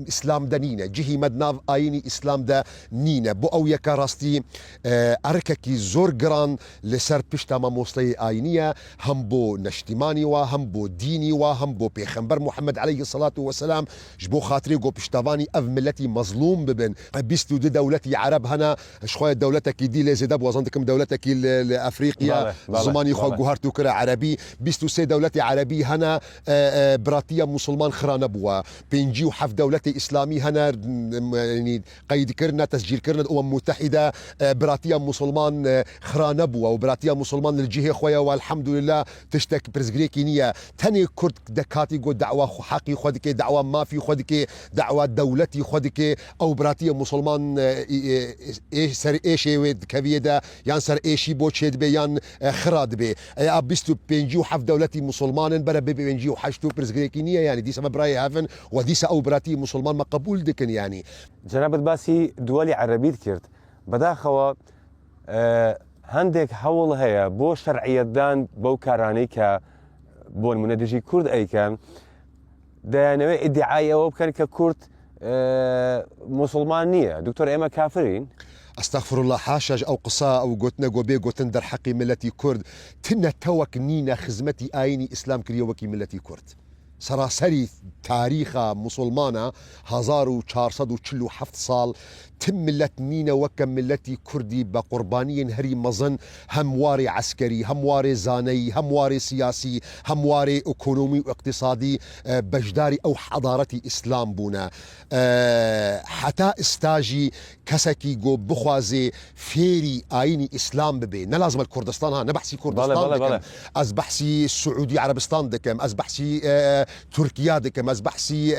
اسلام دا نينه جهي مدناف آيني اسلام دا نينه بو او يكا راستي ارككي زور گران لسر پشتا ماموستي آينية هم بو نشتماني و هم بو ديني و هم بو پیغمبر محمد عليه الصلاة والسلام جبو خاطري گو پشتواني اف ملتي مظلوم ببن بيستو دي دولتي عرب هنا شخوية دولتك دي لزدب وزندكم دولتك لأفريقيا زماني خو جوهرتو كرا عربي بيستو سي دولتي عربي هنا براتية مسلمان خرانة بوا بينجيو حف دولتي إسلامي هنا يعني قيد كرنا تسجيل كرنا الأمم المتحدة براتية مسلمان خرانة بوا وبراتية مسلمان للجهة خويا والحمد لله تشتك برزقريكي نية تاني كرد دكاتي قو دعوة حقي خودك دعوة ما في خودك دعوة دولتي خودك أو براتية مسلمان إيش سر إيش كبيدا يان سر إيشي بوتشيد بيان خراد بي أبستو بينجيو حف دولتي مسلمان برا بينجيو حشتو برزقريكينية يعني دي سبب رأي هافن وديسا أو براتي مسلمان مقبول دكن يعني جناب الباسي دولي عربي ذكرت بداخوا هندك حول هيا بو شرعية دان بو كاراني كا بو المندجي كرد أي كان دا نوع ادعاء وبكان ككرد مسلمانية دكتور إما كافرين استغفر الله حاشج او قصاء او قوتنا قوبي قوتن در حقي ملتي كرد تنا توك نينا خزمتي آيني اسلام كريوكي ملتي كرد سراسري تاريخ مسلمانة 1447 سال تم ملت نينا وكم ملتي كردي بقرباني هري مظن همواري عسكري همواري زاني همواري سياسي همواري اكونومي واقتصادي بجداري او حضارتي اسلام بونا حتى استاجي كسكي جو بخوازي فيري آيني اسلام ببي نلازم الكردستان ها نبحسي كردستان دكم از بحسي السعودي عربستان دكم از بحسي تركيا دكم از بحسي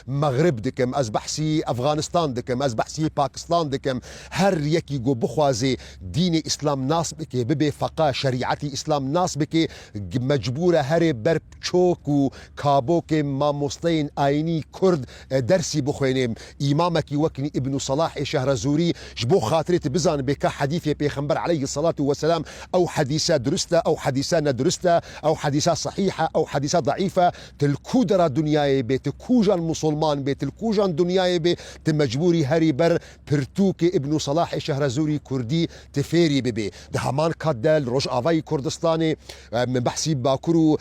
مغرب دكم از بحسي افغانستان دكم از بحسي باكستان دكم هر يكي جو بخوازي دين اسلام ناس بكي ببي فقا شريعتي اسلام ناس بكي مجبوره هري برب چوك كابوك ماموستين آيني كرد درسي بخوينم امامك وكني ابن صلاح شهرزوري جبو خاطرت بزان بك حديث بيغمبر عليه الصلاة والسلام او حديثة درسته او حديثة ندرسته او حديثة صحيحة او حديثة ضعيفة تلكودرا دنياي بيت كوجان مسلمان بيت الكوجان دنياي بيت مجبوري هري بر پرتوك ابن صلاح شهرزوري كردي تفيري ببي ده همان كادل روج آواي كردستاني من بحسي باكرو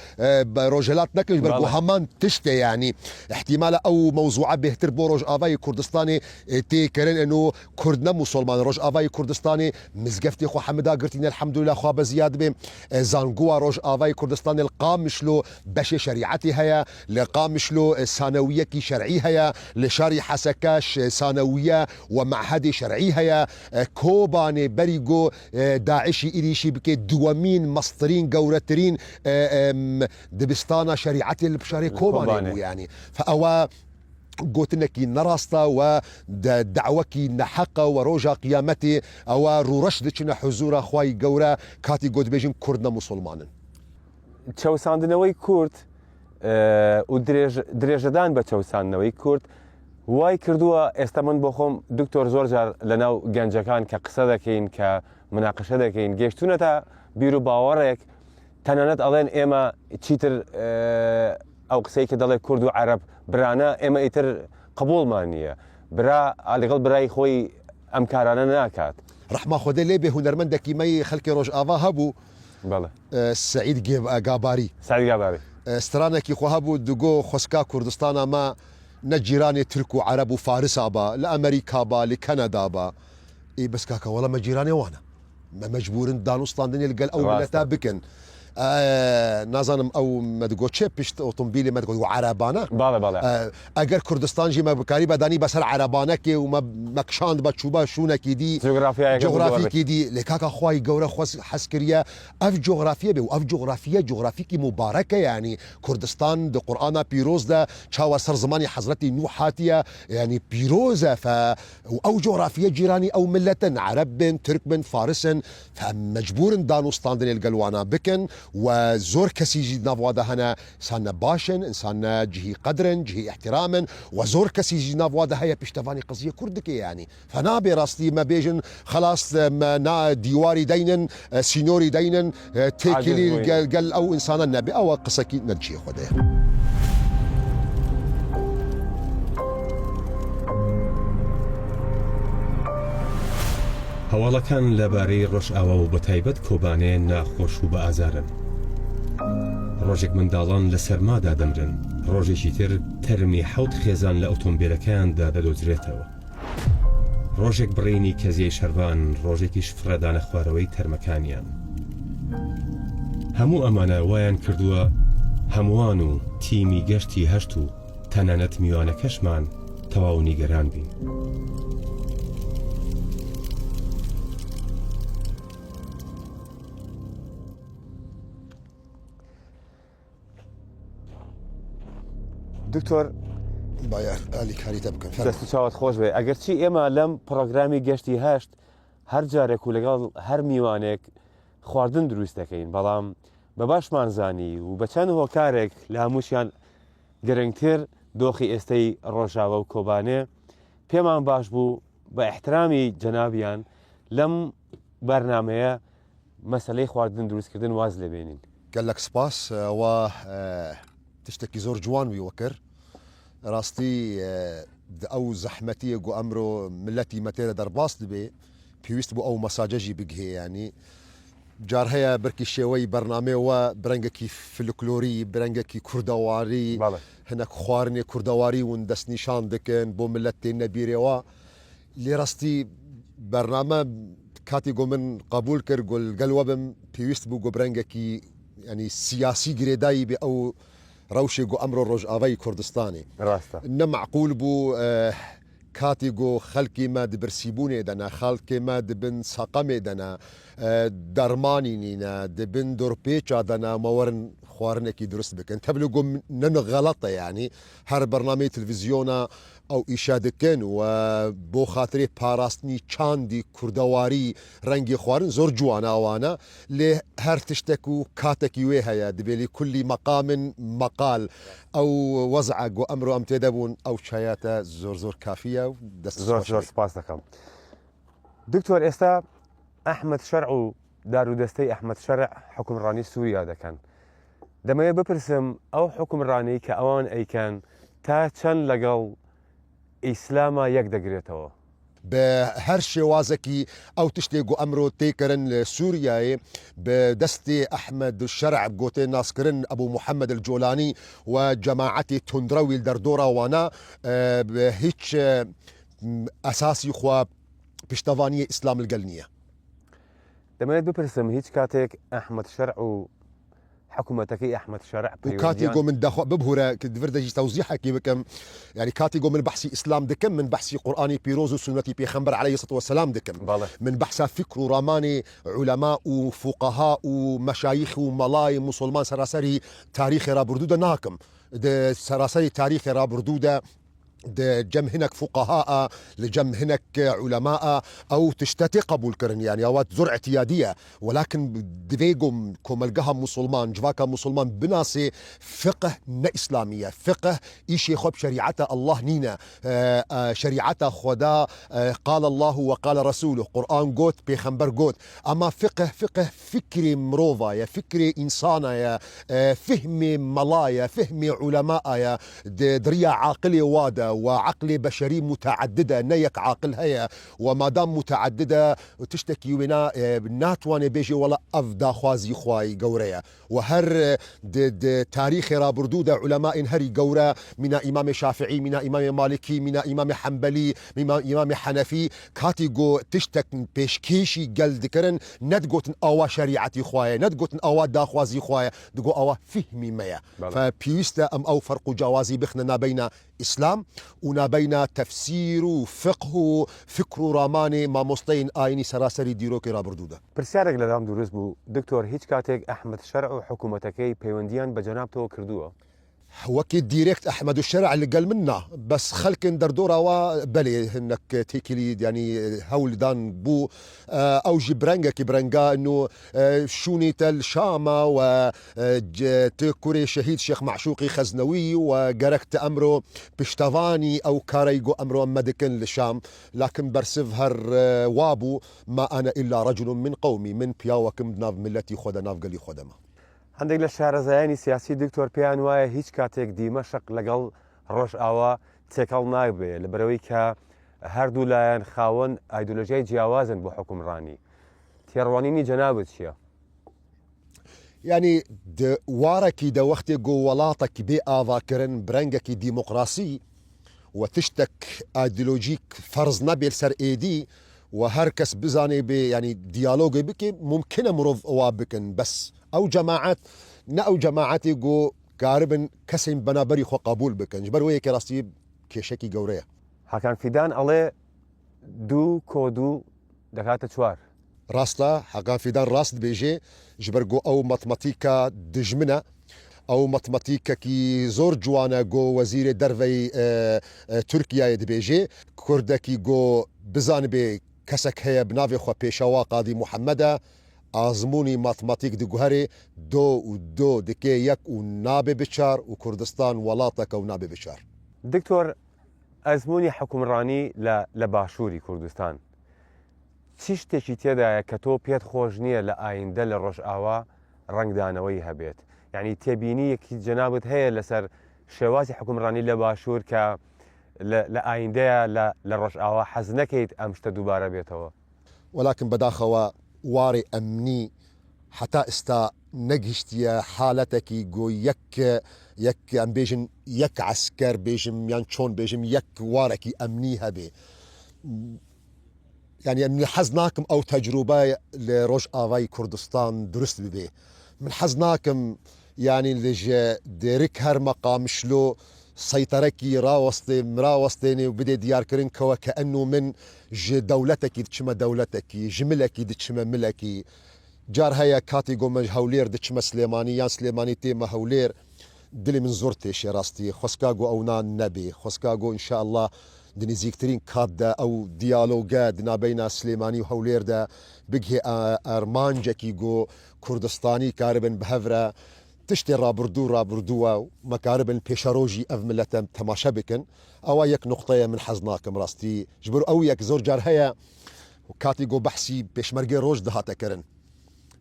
روجلات نكلش برقو همان تشتي يعني احتمال او موضوعة بهتر بو روج آواي كردستاني تي كرن انه كردنا مسلمان روج آواي كردستاني مزقفتي خو حمدا قرتين الحمد لله خواب زياد بي زانقوا روج آواي كردستاني القامشلو بشي شريعتي هيا لقامشلو ثانوية كي شرعي هيا لشاري حسكاش ثانوية ومعهد شرعي هيا كوباني بريغو داعشي إليشي بكي دوامين مصطرين قورترين دبستانا شريعتي البشاري كوباني يعني فأوا قوتنكي نراستا ودعوكي نحقا وروجا قيامتي أو رورشدتنا حزورا خواي قورا كاتي قوت بيجن كردنا مسلمانا چەوساندنەوەی کورد و درێژەدان بە چەوساندنەوەی کورد وای کردووە ئێستا من بۆ خۆم دکتۆر زۆر جار لەناو گەنجەکان کە قسە دەکەین کە مناقشە دەکەین گەشتونەتە بیر و باوەڕێک تەنانەت ئەڵێن ئێمە چیتر ئەو قسەی کە دەڵێ کورد و عەرەب برانە ئێمە ئیتر قبوڵمان نییە برا لەگەڵ برای خۆی ئەم کارانە ناکات ڕەحما خودێ لێ بێ هونەرمەندێکی مەی خەڵکی ڕۆژ ئاوا هەبوو سعید گاباری سترانێکی خۆ هەبوو دوگۆ خۆسکا کوردستانە ما نەجیرانی ترک و عەرەب و فارسا بە لە ئەمریکا بە لە کەنەدا بە ئی بەس کاکە وەڵە مەجیرانی وانە مەجبورن دانوستاندنی لەگەڵ ئەو ملەتا بکەن نازانم او مدگو چه پشت اتومبیل مدگو عربانه بالا اگر کردستان جی مبکاری بدانی بسر عربانه که و مکشاند با چوبا شونه کی دی جغرافی کی دی لکاکا خوای گوره خواست حسکریه اف جغرافیه به اف جغرافی کی مبارکه يعني كردستان د قرآن پیروز ده چاو سر زمان حضرت نوح هاتيه يعني پیروزه او جغرافيه جيراني او ملة عرب ترك فارس فمجبور دانوستان دنيل قلوانا بكن وزور كسي جي نافوادا هنا انسان باشن انسان جهي قدرن جهي احتراما وزور كسي جي نافوادا هيا بيشتفاني قضيه كردكي يعني فنابي راستي ما بيجن خلاص نا ديواري دينن سينوري دينن تيكلي قال او انسان النبي او قصكي نجي خديه هەواڵەکان لەبارەی ڕۆژئاوا و بەتایبەت کۆبانێ ناخۆش و بە ئازارن. ڕۆژێک منداڵان لە سەرمادا دەمرن، ڕۆژێکی تر تەرمی حەوت خێزان لە ئۆتۆمبیلەکاندا دەدۆزرێتەوە. ڕۆژێک بڕینی کەزیەی شەربان، ڕۆژێکیش فرەدانە خوارەوەی تەرمەکانیان. هەموو ئەمانە وایان کردووە هەمووان و تیمی گەشتی هەشت و تەنانەت میوانەکەشمان تەواو نیگەران بین. دکتۆر باید ئالی کاریتە بکەن دەست چاوت خۆش بێ ئەگەرچی ئێمە لەم پڕۆگرامی گەشتی هەشت هەر جارێک و لەگەڵ هەر میوانێک خواردن دروست دەکەین بەڵام بە باشمان زانی و بە چەند هۆکارێک لە هەمووشیان گرنگتر دۆخی ئێستەی ڕۆژاوە و کۆبانێ پێمان باش بوو بە احترامی جەنابیان لەم بەرنامەیە مەسەلەی خواردن دروستکردن واز لێبێنین. گەلێک سپاس و تشتێکی زۆر جوان وی وەکر ڕاستی ئەو زەحمەتیە گو ئەمڕۆ ملەتی مەتێرە دەرباس دەبێ پێویست بوو ئەو مەساجەژی بگهێ ینی جار هەیە بەرکی شێوەی بەرنامەوە برەنگێکی فلکلۆری برەنگێکی کوردەواری هەنێک خواردنێ کوردەواری ون دەستنیشان دەکەن بۆ ملەت تێ نەبیرەوە لێ ڕاستی بەرنامە کاتی گۆ من قبول کرد گەلوە بم پێویست بوو گۆ برەنگێکی ینی سیاسی گرێدایی بێ ئەو ڕەوشێک و ئەمڕۆ ڕۆژئاوای کوردستانی نەمەعقول بوو کاتێک و خەڵکی ما دبرسیبوونێ دەنا خەڵکێ ما دبن سەقەمێ دەنا دەرمانی نینە دبن دۆرپێچا دەنا مەوەرن خواردنێکی دروست بکەن تەبلو گۆ نەن غەڵەتە یعنی هەر بەرنامەی تلڤیزیۆنە ئەو ئیشا دەکەن و بۆ خااتێ پاراستنی چاندی کوردەواری ڕەنگی خواردن زۆر جواناوانە لێ هەر تشتێک و کاتێکی وێ هەیە دەبێلی کولی مەقامن مەقال ئەو وەزع گۆ ئەمڕۆ ئەم تێدەبوون ئەو چایەتە زۆر زۆر کافیە و دەست زۆر سپاس دەکەم. دکتۆر ئێستا ئەحمەد شەرع و دارودەستەی ئەحمەد شەرع حکومڕانی سووریا دەکەن. دەمەوێت بپرسم ئەو حکومڕانی کە ئەوان ئەیکەن تا چەند لەگەڵ ئیسلامە یەک دەگرێتەوە بە هەر شێوازێکی ئەو تشتێک و ئەمڕۆ تێکردن لە سووریایە بە دەستی ئەحمەد شەرع گۆتێ ناسکردن ئەبوو محەممەد الجۆلانی و جەماعەتی توندرەویل دەردۆراوانە هیچ ئەساسی خوا پشتەوانی ئیسلام لەگەڵ نییە. دەمەوێت بپرسم هیچ کاتێک ئەحمەد شەرع و حکوومەتەکەی ئەحمەد شەرع کاتی گۆ من داخوا ببهورە دەردەجی تەوزیحێکی بکەم یعنی کاتی گۆ من بەحسی ئیسلام دەکەم من بەحسی قورآانی پیرۆز و سنەتی پێخەمبەر عەلەیهی سەڵات وەسەلام دەکەم من بەحسا فکر و ڕامانی عولەما و فوقەها و مەشایخ و مەڵای موسڵمان سەراسەری تاریخی ڕابردوودە ناکەم سەراسەری تاریخی ڕابردوودە جەم هەنێک فوقەها لەجەم هەنێک علەما ئەو تشتەتی قبول کردن یانی ئەوات زۆر احتیادیە ولكن دەبێ کۆمەلگەها موسڵمان جواکە موسڵمان بناسێ فقه نە ئیسلامیە فقه ئیشی خۆ شریعەتە الله نینە شریعەتە خۆدا قال الله وقال رسوله قورآن گوت پێخەمبەر گوت ئەما فقه فکری مرۆڤایە فکری ئینسانایە فهمی مەڵایە فهمی علەمایە دڕیا عاقلی وادە وعقل بشري متعددة نيك عاقل هي وما دام متعددة تشتكي ونا ناتواني بيجي ولا أفدا خوازي خواي قوريا وهر تاريخ رابردودة علماء هري قورا من إمام شافعي من إمام مالكي من إمام حنبلي من إمام حنفي كاتيجو تشتك بيشكيشي قل ذكرن ندقوتن أوا شريعتي خواي ندقوتن أوا داخوازي خواي دقو أوا فهمي ميا فبيوستا أم أو فرق جوازي بخنا بين إسلام ونا بين تفسير وفقه فكر راماني ما مستين آيني سراسري ديروكي رابردودة پرسیارێک لەدام دروست بوو دکتۆر هیچ کاتێک ئەحمەد شەرع و حکوومەتەکەی پەیوەندیان بە جەنابتەوە کردووە وكي ديريكت احمد الشرع اللي قال منا بس خلك دردورة وبلي انك تيكلي يعني هول دان بو او جبرنجا كبرنجا انه شوني تل شامة وتكوري شهيد شيخ معشوقي خزنوي وقركت امره بشتفاني او كاريجو امره مدكن للشام لكن برسفهر وابو ما انا الا رجل من قومي من بياوكم ناف ملتي خدا ناف قلي خدمه هەندێک لە شارەزایانی سیاسی دکتۆر پێیان وایە هیچ کاتێک دیمەشق لەگەڵ ڕۆژئاوا تێکەڵ نابێ لەبەرەوەی کە هەردوو لایەن خاوەن ئایدۆلۆژیای جیاوازن بۆ حکومڕانی تێڕوانینی جەنابەت چییە؟ يعني واركي دا وقتي جو ولاتك بي آذاكرن برنجكي ديمقراسي وتشتك ايديولوجيك فرض نبيل سر ايدي وهركس بزاني بي يعني ديالوجي بكي ممكن مرض اوابكن بس او جماعات او جماعتي جو قاربن كسم بنابري خو قبول بكن جبر ويك راستي كيشكي قوريه حكان فيدان الله دو كودو دكاتة شوار راستا حكان فيدان راست بيجي جبر جو او ماتماتيكا دجمنه او ماتماتيكا كي زور جوانا جو وزير درفي تركيا يدبيجي كردكي جو بزان بي كسك هي بنافي خو بيشوا قاضي محمد آزموني ماتماتيك دي جوهري دو ودو دكي يك ونابي بشار وكردستان ولاتك ونابي بشار دكتور ئەزمموی حکومڕانی لە باشووری کوردستان چی شتێکی تێدایە کە تۆ پێت خۆش نییە لە ئایندە لە ڕۆژئاوا ڕنگدانەوەی هەبێت یعنی تێبینی یەکی جەنابەت هەیە لەسەر شێوازی حکومڕانی لە باشوور کە لە ئایندەیە لە ڕۆژئاوا حەز نەکەیت ئەم شتە دووبارە بێتەوە ولكن بداخەوە واري أمني حتى استا نجشتيا حالتك جو يك ام بيجن يك عسكر بيجم يعني شون بيجم يك واركي أمني هبي يعني من حزناكم او تجربة لروج آواي كردستان درست ببي من حزناكم يعني لجا ديرك هر مقام شلو سيطركي راوستيني وبدي ديار كرين كوا كأنه من دولتك دتشما دولتك جملك دتشما ملكي جار هيا كاتيجو من هولير دتشما سليماني يان سليماني تيما هولير دلي من زورتي شراستي خسكاغو او نان نبي خسكاغو ان شاء الله دني زيكترين كادا او ديالوغا دنا بين سليماني وهولير دا بقي ارمانجكي جو كردستاني كاربن بهفرا تشتي رابردوا مكارب بيشاروجي اف ملتم تماشا بكن او يك نقطه من حزناكم راستي جبر او يك زور جار هيا وكاتيجو بحسي بيشمرجي روج دهاتا كرن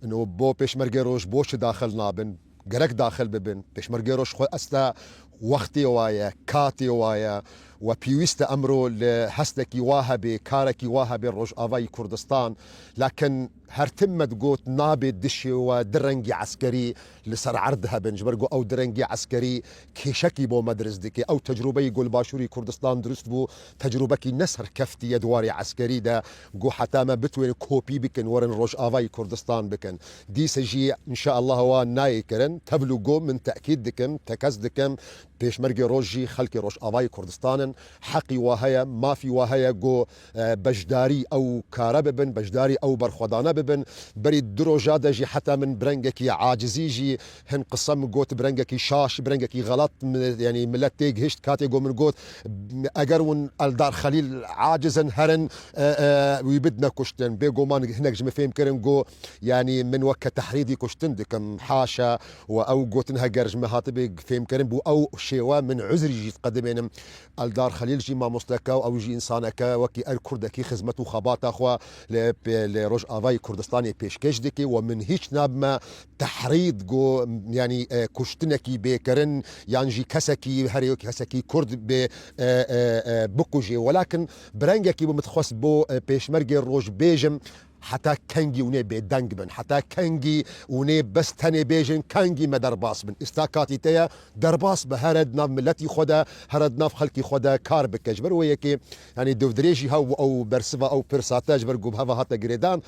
انه بو بيشمرجي روج بوش داخل نابن قرق داخل ببن بيشمرجي روج خو استا وقتي وايا كاتي وايا وبيويست امره لهستكي واهبي كاركي واهبي روج افاي كردستان لكن هرتمت قوت نابي دشي ودرنجي عسكري لسر عرضها بنجبرقو او درنجي عسكري كيشكي بو مدرس ديكي او تجربه يقول باشوري كردستان درست بو تجربه كي نسر كفتي يدواري عسكري دا قو حتى ما بتوين كوبي بكن ورن روج افاي كردستان بكن دي سجي ان شاء الله هو ناي كرن تبلغو من تاكيد دكم تكز دكم بيشمرقي روجي خلقي روج افاي كردستان حقي وهيا ما في وهيا جو بجداري او كارب بن بجداري او برخدانه ببن بريد دروجا دجي حتى من برنجكي عاجزيجي هن قسم قوت برنجكي شاش برنجكي غلط يعني ملتيج هشت كاتي جو من قوت اجرون الدار خليل عاجزا هرن ويبدنا كشتن بيجو مان هناك جم فهم كرن جو يعني من وك تحريدي كشتن دكم حاشا او قوت انها جرج مهاتبي فهم كرن بو او شێوە من عزریژی قدمێنم ئەلدار خەلیلجی مامۆستەکە و ئەوژی ئینسانەکە وەکی ئەر کوردەکی خزمەت و خەباتەخوا لە ڕۆژئاوای کوردستانی پێشکەش دەکێ و من هیچ نابمە تەحرید گۆ ینی کوشتنێکی بێکردن یانژی کەسێکی هەرێکی کەسێکی کورد بێ بکوژێ وەلاکن برەنگێکی بمتخواست بۆ پێشمەرگێ ڕۆژ بێژم حتا کنگی اونه به دنگ بن حتا کنگی اونه بس تنه بیجن کنگی ما درباس بن استاکاتی تیا درباس به هرد ناف ملتی خدا هرد ناف خلقی خدا کار بکش بر و یکی یعنی دو دریجی ها او برسوا او پرساتاج بر گوب هوا هاتا گریدان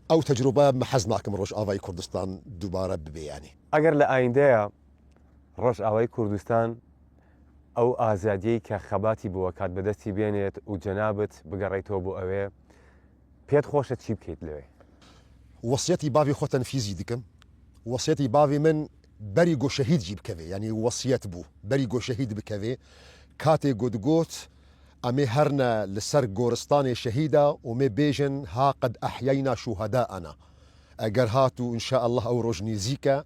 او تجربه محزناکم روش آوای کردستان دوباره ببیانی اگر لآینده روش آوای کردستان او آزادی که خباتی بو کات بدستی بینید و جنابت بگریتو بو اوه پێت خۆشە چی بکەیت لەوێ وەسیەتی باوی خۆ تەنفیزی دکەم وەسیەتی باوی من بەری گۆشەهیدجی بکەوێ ینی وەسیەت بوو بەری گۆشەهید بکەوێ کاتێ گوتگوت ئەمێ هەرنە لەسەر گۆرستانی شەهیدا و مێ بێژن ها قەد ئەحیەینا شوهەداءەنا ئەگەر هاتوو ئینشاء الله ئەو ڕۆژ نزیکە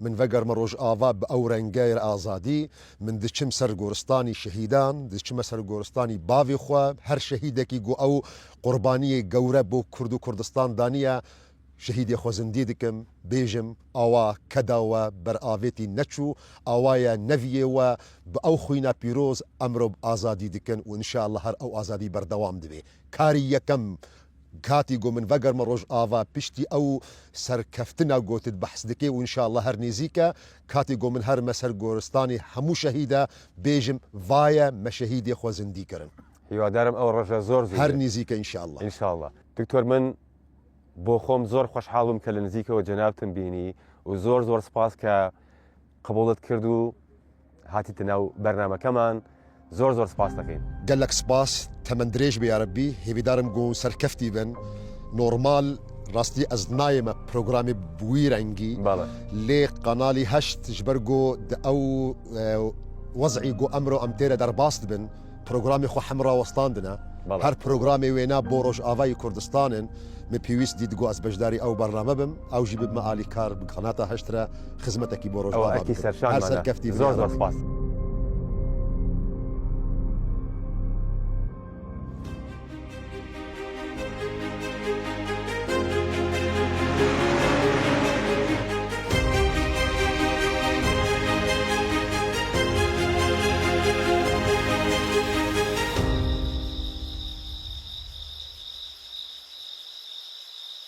من vegərmە ڕۆژئاوا بە ئەو ڕەنگەی ئازادی من دچم سەر گۆرستانی شەهیدان دچمە سەر گۆرستانی باوی خوا هەر شەهیدێکی گو ئەو قوربانیە گەورە بۆ کورد و کوردستان دانیە شەهیدی خۆزندی دکم بێژم ئاوا کەداوە بەرئاوێتی نەچوو ئاوایە نەڤیەوە بە ئەو خوینە پیرۆز ئەمڕۆ ئازادی دکن و ئینشاء الله هەر ئەو ئازادی بەردەوام دەبێ کاری یەکەم کاتی گو من vegərmە ڕۆژئاوا پشتی ئەو سەرکەفتنە گوتت بەحس دکێ و ئینشاء الله هەر نزیکە کاتی گو من هەرمە سەر گۆرستانی هەموو شەهیدە بێژم vایە مە شەهیدی خۆزندی کردن هیوادارم ئەو ڕۆژە زۆر هەر نزیکە ئینشاء الله ئینشاء الله دکتۆر من بۆ خۆم زۆر خۆشحاڵم کە لە نزیکەوە جەنابتم بینی و زۆر سپاس کە قبوڵت کرد و هاتیتە ناو بەرنامەکەمان زۆر سپاس دەکەین گەلک سپاس تەمەند درێژ بێ یا رەبی هێویدارم گۆ سەرکەفتی بن نۆرمال ڕاستی ئەس نایەمە پرۆگرامی بووی ڕەنگی لێ قەناڵی هەشت ji ber گۆ ئەو وەزعی گۆ ئەمڕۆ ئەم تێرە دەرباست بن پرۆگرامی خۆ هەمراوەستاندنە هەر پرۆگرامی وێنا بۆ ڕۆژئاوای کوردستانن من پێویستی دگۆ ئەس بەشداری ئەو بەرنامە بم ئەوژی ببمە ئالیکار بخەناتە هەشترە خزمەتێکی بۆ ڕۆژئاوا سەرکەفتی زۆر سپاس